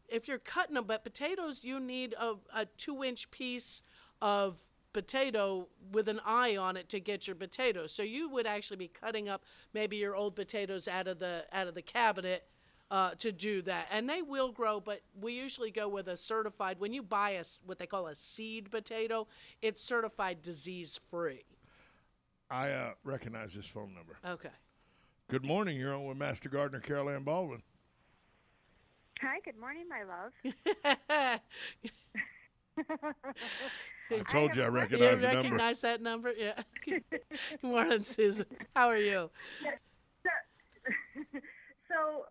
if you're cutting them, but potatoes, you need a 2-inch piece of potato with an eye on it to get your potatoes. So you would actually be cutting up maybe your old potatoes out of the cabinet to do that, and they will grow. But we usually go with a certified. When you buy what they call a seed potato, it's certified disease free. I recognize this phone number. Okay. Good morning. You're on with Master Gardener Carol Ann Baldwin. Hi. Good morning, my love. I told you I recognize the number. You recognize that number? Yeah. Good morning, Susan. How are you? So,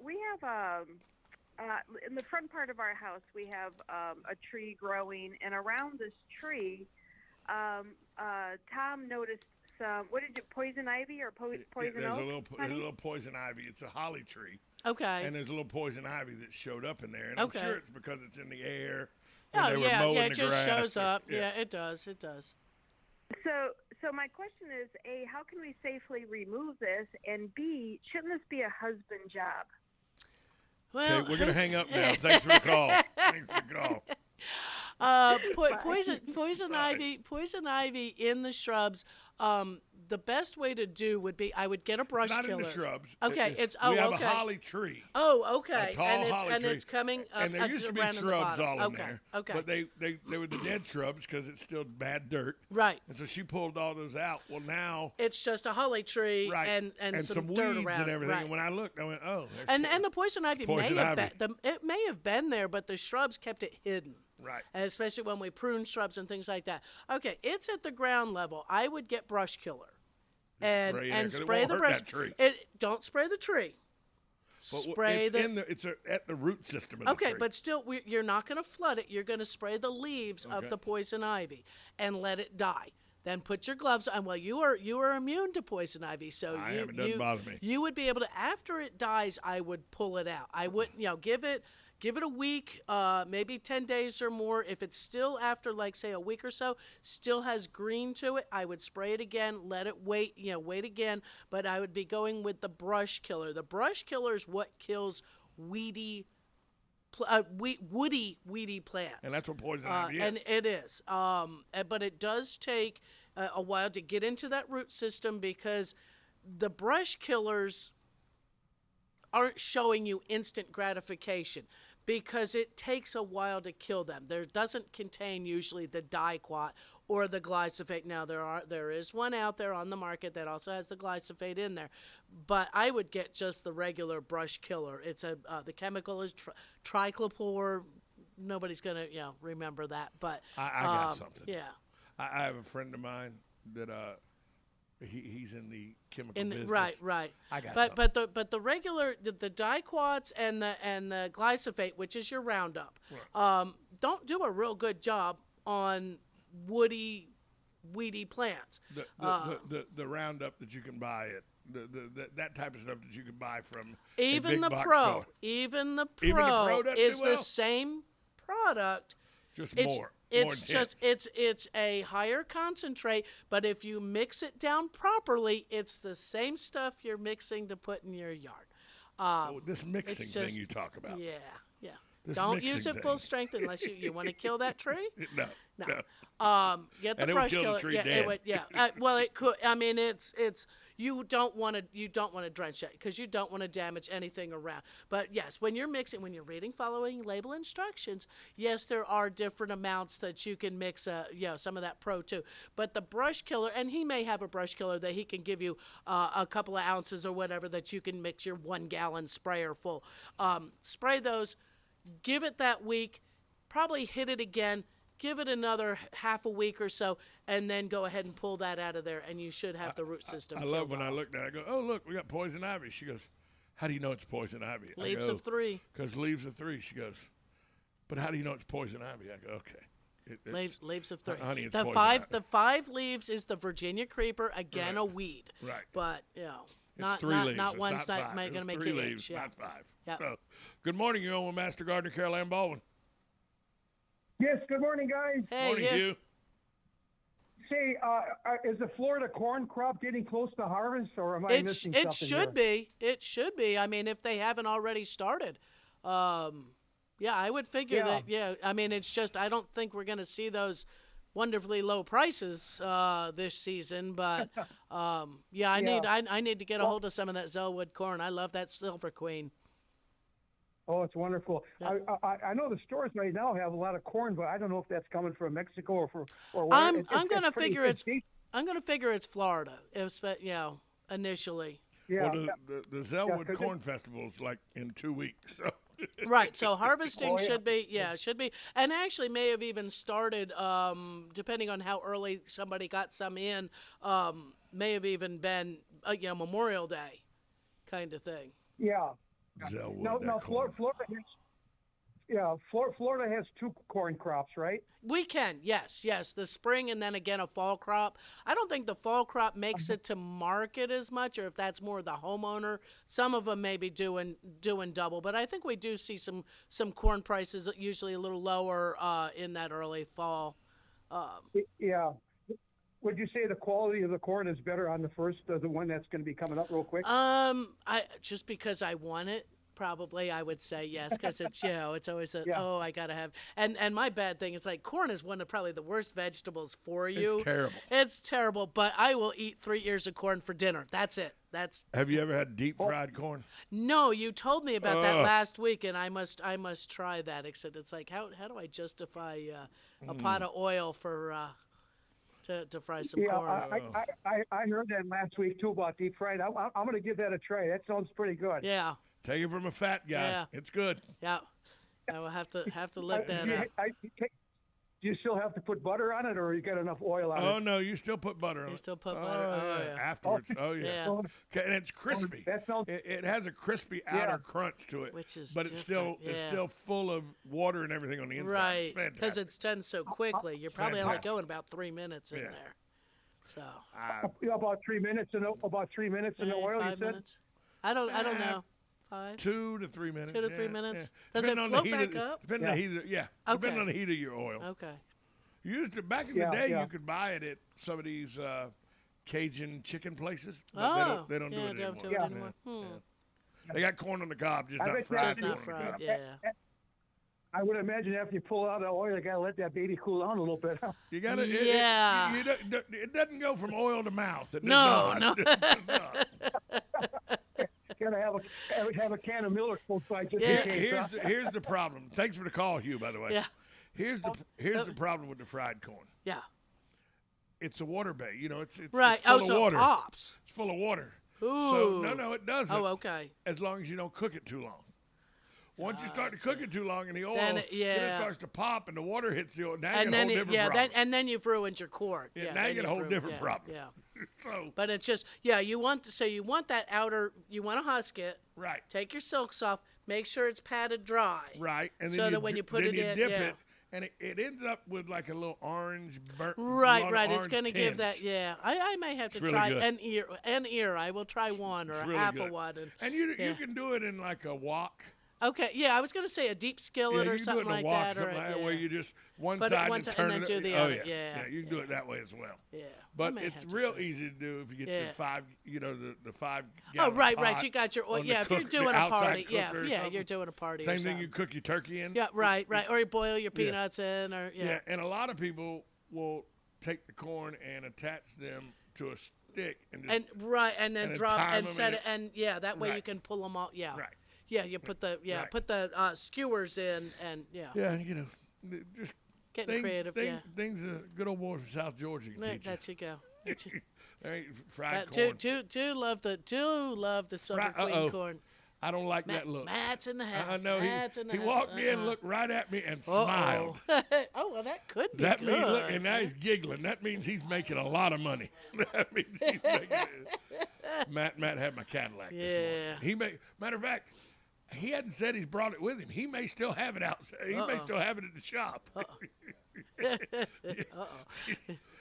we have in the front part of our house, we have a tree growing, and around this tree, Tom noticed some. What did you poison ivy or poison oak? There's a little poison ivy. It's a holly tree. Okay. And there's a little poison ivy that showed up in there, and okay. I'm sure it's because it's in the air. It just shows up. Yeah, it does. It does. So my question is, A, how can we safely remove this? And B, shouldn't this be a husband job? Well, okay, we're going to hang up now. Thanks for the call. Poison ivy in the shrubs. The best way to do would be I would get a brush killer. It's not killer. in the shrubs. Okay, we have a holly tree. Oh, okay. A tall holly tree. It's coming up. And there used to be shrubs all in there. Okay. But they were the dead shrubs because it's still bad dirt. Right. And so she pulled all those out. Well, now it's just a holly tree and some dirt weeds around. and everything. Right. And when I looked, I went, oh. And the poison ivy may have been there, but the shrubs kept it hidden. Right. And especially when we prune shrubs and things like that. Okay, it's at the ground level. I would get brush killer. And spray the brush. Don't spray the tree. Spray it's at the root system of the tree. Okay, but still, you're not going to flood it. You're going to spray the leaves of the poison ivy and let it die. Then put your gloves on. Well, you are immune to poison ivy, so it doesn't bother me. You would be able to. After it dies, I would pull it out. I would, give it a week, maybe 10 days or more. If it's still after, like, say, a week or so, still has green to it, I would spray it again, let it wait again. But I would be going with the brush killer. The brush killer is what kills woody plants. And that's what poison ivy is. And it is. But it does take a while to get into that root system because the brush killers aren't showing you instant gratification because it takes a while to kill them. There doesn't contain usually the diquat or the glyphosate. Now there is one out there on the market that also has the glyphosate in there, but I would get just the regular brush killer. It's the chemical is triclopor. Nobody's gonna remember that, but I got something. Yeah, I have a friend of mine that he's in the chemical business. Right. I got something. But the regular the diquats and the glyphosate, which is your Roundup, don't do a real good job on weedy plants. The Roundup that you can buy that type of stuff that you can buy from even the Pro is the same product. Just more. It's a higher concentrate, but if you mix it down properly, it's the same stuff you're mixing to put in your yard. This mixing thing you talk about. Yeah. Don't use it full strength unless you want to kill that tree. No. Get the brush killer. The tree dead. Well, it could. I mean, it's you don't want to drench it because you don't want to damage anything around. But yes, when you're reading, following label instructions, yes, there are different amounts that you can mix. Some of that Pro too. But the brush killer, and he may have a brush killer that he can give you a couple of ounces or whatever that you can mix your 1 gallon sprayer full. Spray those. Give it that week, probably hit it again, give it another half a week or so, and then go ahead and pull that out of there, and you should have the root system. I love when I looked at it, I go, oh, look, we got poison ivy. She goes, how do you know it's poison ivy? Leaves of 3. Because leaves of 3. She goes, But how do you know it's poison ivy? I go, okay. Leaves of 3. Honey, it's the poison five ivy. the 5 leaves is the Virginia creeper, again a weed. Right. But It's 3 leaves. not It's one's not not 5. going to It's make 3 you leaves, itch. Yeah. not 5. Yep. So, good morning. You're on with Master Gardener Carol Ann Baldwin. Yes, good morning, guys. Hey, morning, Hugh. Say, is the Florida corn crop getting close to harvest, or am I missing something? It should be. It should be. I mean, if they haven't already started. Yeah, I would figure that. Yeah, I mean, it's just I don't think we're going to see those wonderfully low prices this season. But I need to get a hold of some of that Zellwood corn. I love that Silver Queen. Oh, it's wonderful. Yep. I know the stores right now have a lot of corn, but I don't know if that's coming from Mexico or where. I'm going to figure it's Florida. Initially. Yeah. Well, the Zellwood Corn Festival is like in 2 weeks. So. Right. So harvesting should be. And actually may have even started, depending on how early somebody got some in, may have even been, Memorial Day kind of thing. Yeah. Zellwood, now Florida has 2 corn crops, right? We can, yes, the spring and then again a fall crop. I don't think the fall crop makes it to market as much, or if that's more the homeowner. Some of them may be doing double, but I think we do see some corn prices usually a little lower in that early fall. Yeah. Would you say the quality of the corn is better on the first, the one that's going to be coming up real quick? Just because I want it, probably I would say yes, because it's it's always I gotta have. And my bad thing is like corn is one of probably the worst vegetables for you. It's terrible. It's terrible, but I will eat 3 ears of corn for dinner. That's it. Have you ever had deep fried corn? No, you told me about that last week, and I must try that. Except it's like how do I justify a pot of oil for to fry some corn? I heard that last week too about deep fried. I'm going to give that a try. That sounds pretty good. Yeah. Take it from a fat guy. Yeah. It's good. Yeah. I will have to look that up. Do you still have to put butter on it, or you got enough oil on it? Oh no, you still put butter on it. You still put butter. Oh, yeah. Afterwards. Oh yeah. Okay, and it's crispy. That sounds. It has a crispy outer crunch to it, but it's still full of water and everything on the inside. Right. Because it's done so quickly. You're probably only going about 3 minutes in there. So. About 3 minutes in the oil. 5 you said? minutes. I don't know. 5? 2 to 3 minutes. 2 to 3 minutes. Yeah. Does it float back up? Depending on the heat. Depending on the heat of your oil. Okay. Back in the day, you could buy it at some of these Cajun chicken places. But they don't do it anymore. They got corn on the cob, just not fried. I would imagine after you pull out the oil, you gotta let that baby cool down a little bit. You gotta. It doesn't go from oil to mouth. No. Gotta have a can of Miller close by just in case. Here's the problem. Thanks for the call, Hugh. By the way. Yeah. Here's the problem with the fried corn. Yeah. It's a water bay. It's right. It's full of water. Pops. It's full of water. Ooh. So no, it doesn't. Oh, okay. As long as you don't cook it too long. Once you start to cook it too long in the oil, then it starts to pop and the water hits the oil. Now you get a whole different problem. And then you've ruined your corn. Now you get a whole different problem. Yeah. So, but it's just you want that outer, you want to husk it. Right. Take your silks off. Make sure it's padded dry. Right. And then so that when you put it in, dip it, and it ends up with like a little orange burnt. Right. Orange It's going to give that. Yeah. I may have to try an ear. I will try one or half a one. And you can do it in like a wok. Okay, I was going to say a deep skillet or something like that. Where you just one Put side it and turn and it. then do the other. Yeah, you can do it that way as well. Yeah, but it's real easy to do if you get the 5, the 5 Oh, gallon right. pot You got your oil. Yeah, if cook, you're doing a party. Yeah, you're doing a party. Same thing you cook your turkey in. Yeah, right. Or you boil your peanuts in, or Yeah, and a lot of people will take the corn and attach them to a stick and then drop and set it, and that way you can pull them all. Yeah. Right. Yeah, you put the put the skewers in, and Yeah, just getting creative. Things good old boy from South Georgia can teach That you go. Fried corn. Two love the Silver Queen corn. I don't like that look. Matt's in the house. I know he walked in, looked right at me, and smiled. Oh, well, that could be that good. Means, look, and now he's giggling. That means he's making a lot of money. That means he's making Matt had my Cadillac this morning. Matter of fact, He hadn't said he's brought it with him. He may still have it outside. He may still have it at the shop.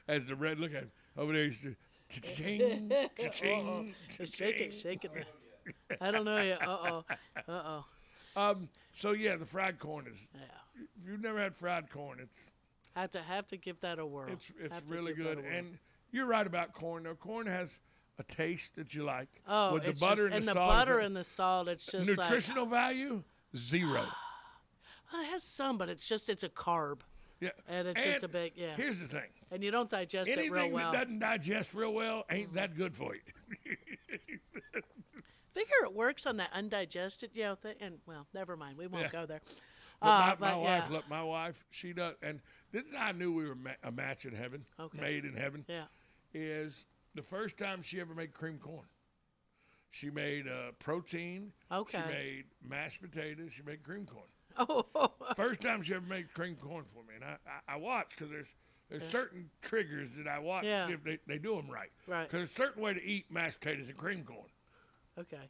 As the red, look at him over there. He's cha-ching, cha-ching, cha-ching. Shake it. I don't know yet. So yeah, the fried corn is. Yeah. If you've never had fried corn, it's. Have to give that a whirl. It's really good, and you're right about corn. Though corn has a taste that you like. Oh, with the it's butter just, and the the salt. butter and the salt. It's just nutritional value 0. It has some, but it's a carb. Yeah, and it's just a big Here's the thing. And you don't digest Anything it real well. that doesn't digest real well ain't that good for you. Figure it works on that undigested, thing. And well, never mind. We won't go there. But my wife, look, my wife, she does, and this is how I knew we were a match in heaven, made in heaven. Yeah, is the first time she ever made cream corn. She made protein. Okay. She made mashed potatoes. She made cream corn. Oh. First time she ever made cream corn for me, and I watched because there's certain triggers that I watch to see if they do them right. Right. Because there's a certain way to eat mashed potatoes and cream corn. Okay.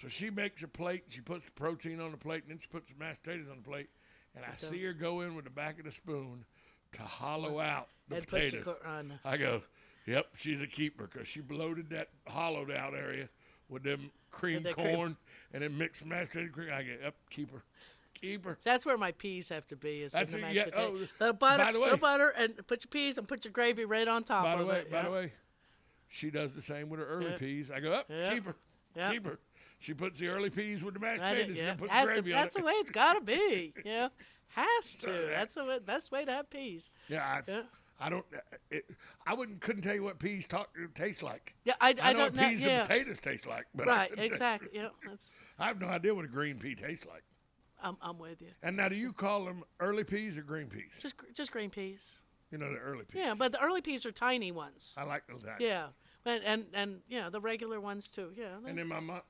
So she makes a plate, she puts the protein on the plate, and then she puts the mashed potatoes on the plate. And I see her go in with the back of the spoon to hollow out the potatoes. I go, yep, she's a keeper, because she bloated that hollowed out area with them cream corn and then mixed mashed potato cream. I go, yep, keeper. So that's where my peas have to be. Is in the mashed potato. Oh, butter, by the way, butter, and put your peas and put your gravy right on top of it. By the way, she does the same with her early peas. I go, up, keep her. She puts the early peas with the mashed potatoes and puts the gravy on it. That's the way it's got to be. Has to. That's the best way to have peas. I don't. Couldn't tell you what peas taste like. Yeah, I know don't what peas and potatoes taste like. But right, exactly. I have no idea what a green pea tastes like. I'm with you. And now, do you call them early peas or green peas? Just green peas. You know, the early peas. Yeah, but the early peas are tiny ones. I like those tiny. Yeah. And the regular ones too. Yeah. And then my mom,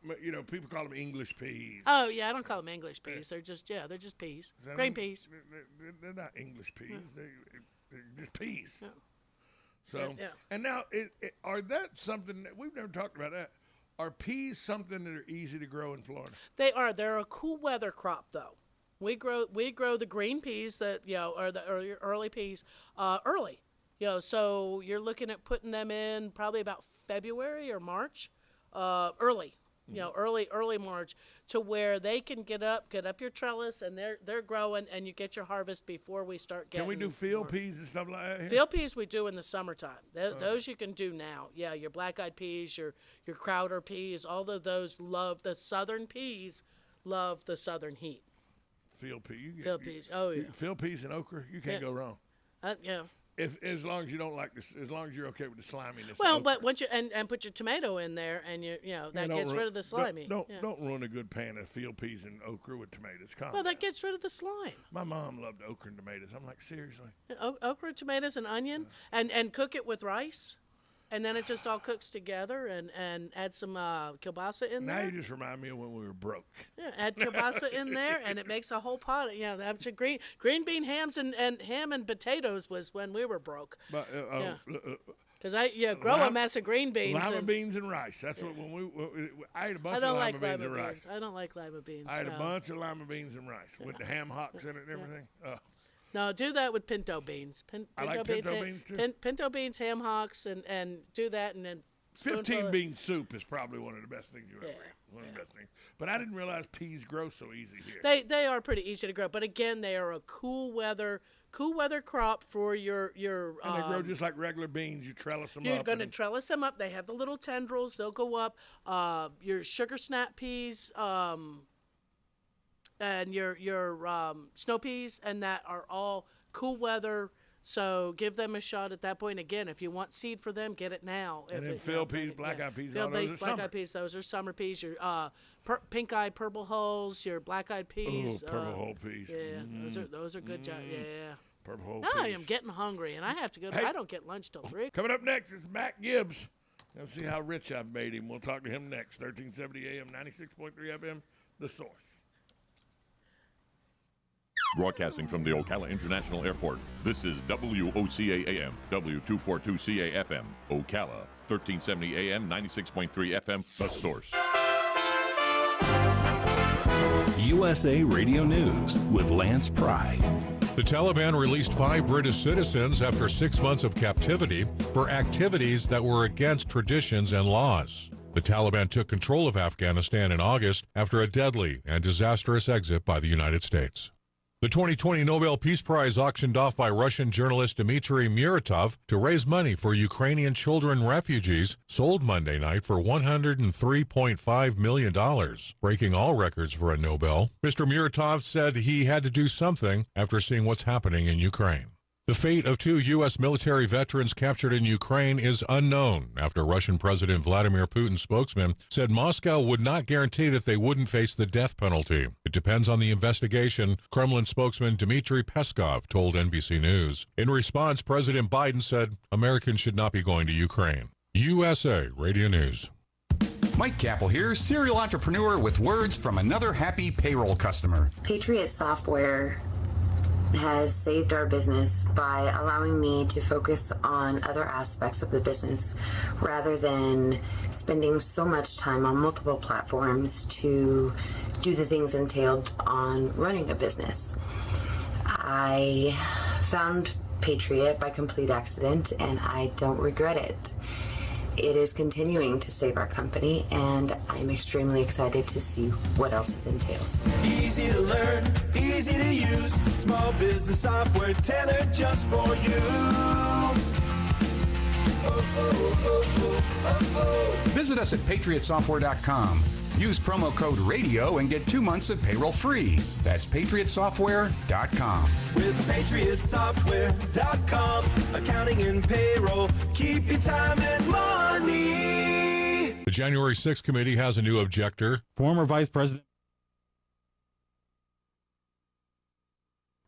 people call them English peas. Oh yeah, I don't call them English peas. They're just peas. Green peas. They're not English peas. Yeah. They're just peas. Yeah. So and now are that something that we've never talked about that? Are peas something that are easy to grow in Florida? They are. They're a cool weather crop though. We grow the green peas or the early peas early. So you're looking at putting them in probably about February or March, early. Early March, to where they can get up your trellis, and they're growing, and you get your harvest before we start getting. Can we do field peas and stuff like that here? Field peas we do in the summertime. Those you can do now. Yeah, your black-eyed peas, your Crowder peas, all of those love the southern peas, love the southern heat. Field peas. Field peas. Oh yeah. Field peas and okra, you can't go wrong. Yeah. As long as you don't like this, as long as you're okay with the sliminess. Well, but once you and put your tomato in there, and that gets rid of the slimy. Don't ruin a good pan of field peas and okra with tomatoes. Well, that gets rid of the slime. My mom loved okra and tomatoes. I'm like, seriously. Okra, tomatoes, and onion, and cook it with rice, and then it just all cooks together, and add some kielbasa in there. Now you just remind me of when we were broke. Yeah, add kielbasa in there, and it makes a whole pot. That's a green bean hams and ham and potatoes was when we were broke. But because grow a mess of green beans. Lima beans and rice. That's what I ate a bunch of lima beans and rice. I don't like lima beans. I ate a bunch of lima beans and rice with the ham hocks in it and everything. No, do that with pinto beans. I like pinto beans too. Pinto beans, ham hocks, and do that, and then 15-bean soup is probably one of the best things you ever eat. One of the best things. But I didn't realize peas grow so easy here. They are pretty easy to grow, but again, they are a cool weather crop for your. And they grow just like regular beans. You trellis them up. You're going to trellis them up. They have the little tendrils. They'll go up. Your sugar snap peas. And your snow peas, and that are all cool weather. So give them a shot at that point. Again, if you want seed for them, get it now. And then field peas, black-eyed peas, all those are summer. Black-eyed peas, those are summer peas. Your pink-eyed purple hulls, your black-eyed peas. Oh, purple hull peas. Yeah, those are good. Yeah. Purple hull peas. I am getting hungry, and I have to go. I don't get lunch till 3. Coming up next is Matt Gibbs. Let's see how rich I've made him. We'll talk to him next. 1370 AM, 96.3 FM, The Source. Broadcasting from the Ocala International Airport, this is WOCA AM, W242CA FM, Ocala, 1370 AM, 96.3 FM, The Source. USA Radio News with Lance Pry. The Taliban released 5 British citizens after 6 months of captivity for activities that were against traditions and laws. The Taliban took control of Afghanistan in August after a deadly and disastrous exit by the United States. The 2020 Nobel Peace Prize auctioned off by Russian journalist Dmitry Muratov to raise money for Ukrainian children refugees sold Monday night for $103.5 million, breaking all records for a Nobel. Mr. Muratov said he had to do something after seeing what's happening in Ukraine. The fate of 2 U.S. military veterans captured in Ukraine is unknown after Russian President Vladimir Putin's spokesman said Moscow would not guarantee that they wouldn't face the death penalty. It depends on the investigation, Kremlin spokesman Dmitry Peskov told NBC News. In response, President Biden said Americans should not be going to Ukraine. USA Radio News. Mike Capel here, serial entrepreneur with words from another happy payroll customer. Patriot Software has saved our business by allowing me to focus on other aspects of the business rather than spending so much time on multiple platforms to do the things entailed on running a business. I found Patriot by complete accident, and I don't regret it. It is continuing to save our company, and I'm extremely excited to see what else it entails. Easy to learn, easy to use, small business software tailored just for you. Visit us at patriotsoftware.com. Use promo code RADIO and get 2 months of payroll free. That's patriotsoftware.com. With patriotsoftware.com, accounting and payroll, keep your time and money. The January 6th committee has a new objector. Former Vice President.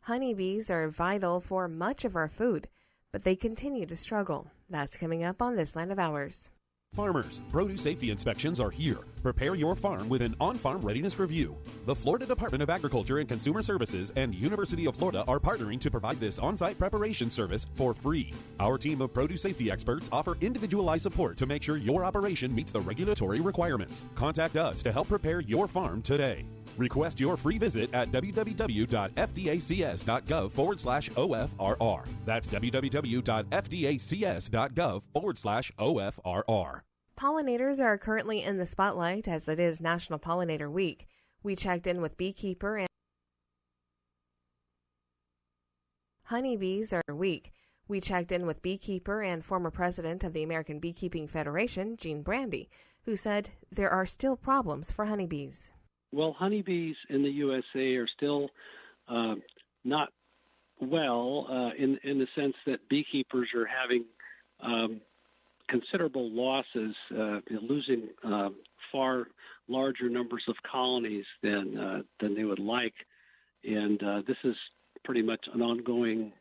Honeybees are vital for much of our food, but they continue to struggle. That's coming up on This Land of Ours. Farmers, produce safety inspections are here. Prepare your farm with an on-farm readiness review. The Florida Department of Agriculture and Consumer Services and University of Florida are partnering to provide this on-site preparation service for free. Our team of produce safety experts offer individualized support to make sure your operation meets the regulatory requirements. Contact us to help prepare your farm today. Request your free visit at www.fdacs.gov/OFRR. That's www.fdacs.gov/OFRR. Pollinators are currently in the spotlight as it is National Pollinator Week. We checked in with beekeeper and honeybees are weak. We checked in with beekeeper and former president of the American Beekeeping Federation, Gene Brandy, who said there are still problems for honeybees. Well, honeybees in the USA are still not well in the sense that beekeepers are having considerable losses, losing far larger numbers of colonies than they would like, and this is pretty much an ongoing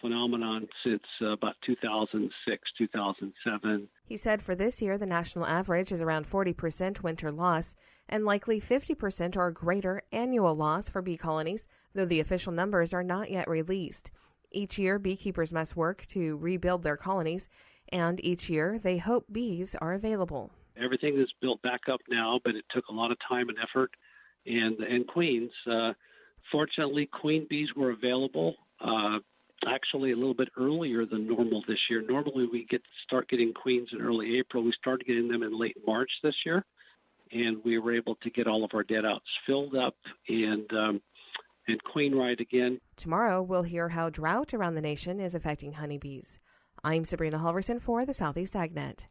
phenomenon since about 2006, 2007. He said for this year, the national average is around 40% winter loss and likely 50% or greater annual loss for bee colonies, though the official numbers are not yet released. Each year, beekeepers must work to rebuild their colonies, and each year they hope bees are available. Everything is built back up now, but it took a lot of time and effort, and queens. Fortunately, queen bees were available. Actually a little bit earlier than normal this year. Normally we start getting queens in early April. We started getting them in late March this year, and we were able to get all of our dead outs filled up and queen right again. Tomorrow we'll hear how drought around the nation is affecting honeybees. I'm Sabrina Halverson for the Southeast AgNet.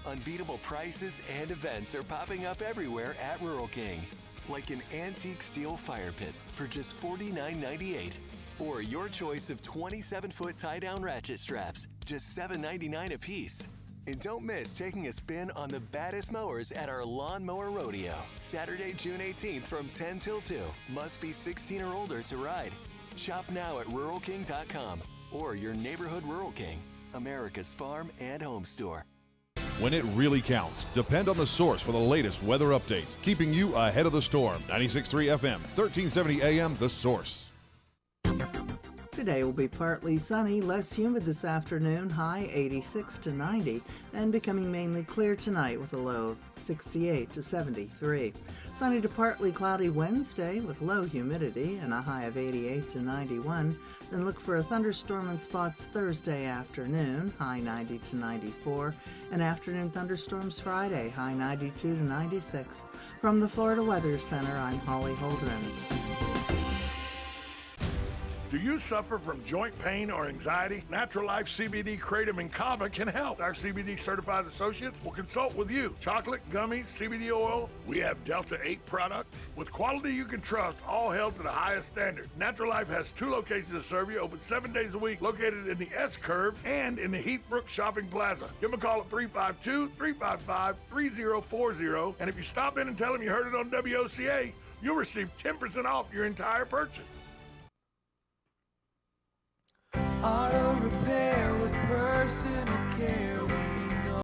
Unbeatable prices and events are popping up everywhere at Rural King, like an antique steel fire pit for just $49.98. Or your choice of 27-foot tie-down ratchet straps, just $7.99 a piece. And don't miss taking a spin on the baddest mowers at our Lawn Mower Rodeo, Saturday, June 18th from 10 till 2. Must be 16 or older to ride. Shop now at RuralKing.com or your neighborhood Rural King, America's farm and home store. When it really counts, depend on the source for the latest weather updates, keeping you ahead of the storm. 96.3 FM, 1370 AM, The Source. Today will be partly sunny, less humid this afternoon, high 86 to 90, and becoming mainly clear tonight with a low of 68 to 73. Sunny to partly cloudy Wednesday with low humidity and a high of 88 to 91. Then look for a thunderstorm in spots Thursday afternoon, high 90 to 94, and afternoon thunderstorms Friday, high 92 to 96. From the Florida Weather Center, I'm Holly Holdren. Do you suffer from joint pain or anxiety? Natural Life CBD Kratom and Kava can help. Our CBD certified associates will consult with you. Chocolate, gummies, CBD oil. We have Delta 8 products with quality you can trust, all held to the highest standard. Natural Life has 2 locations to serve you, open 7 days a week, located in the S-Curve and in the Heathbrook Shopping Plaza. Give them a call at 352-355-3040. And if you stop in and tell them you heard it on WOCA, you'll receive 10% off your entire purchase. Auto repair with personal care.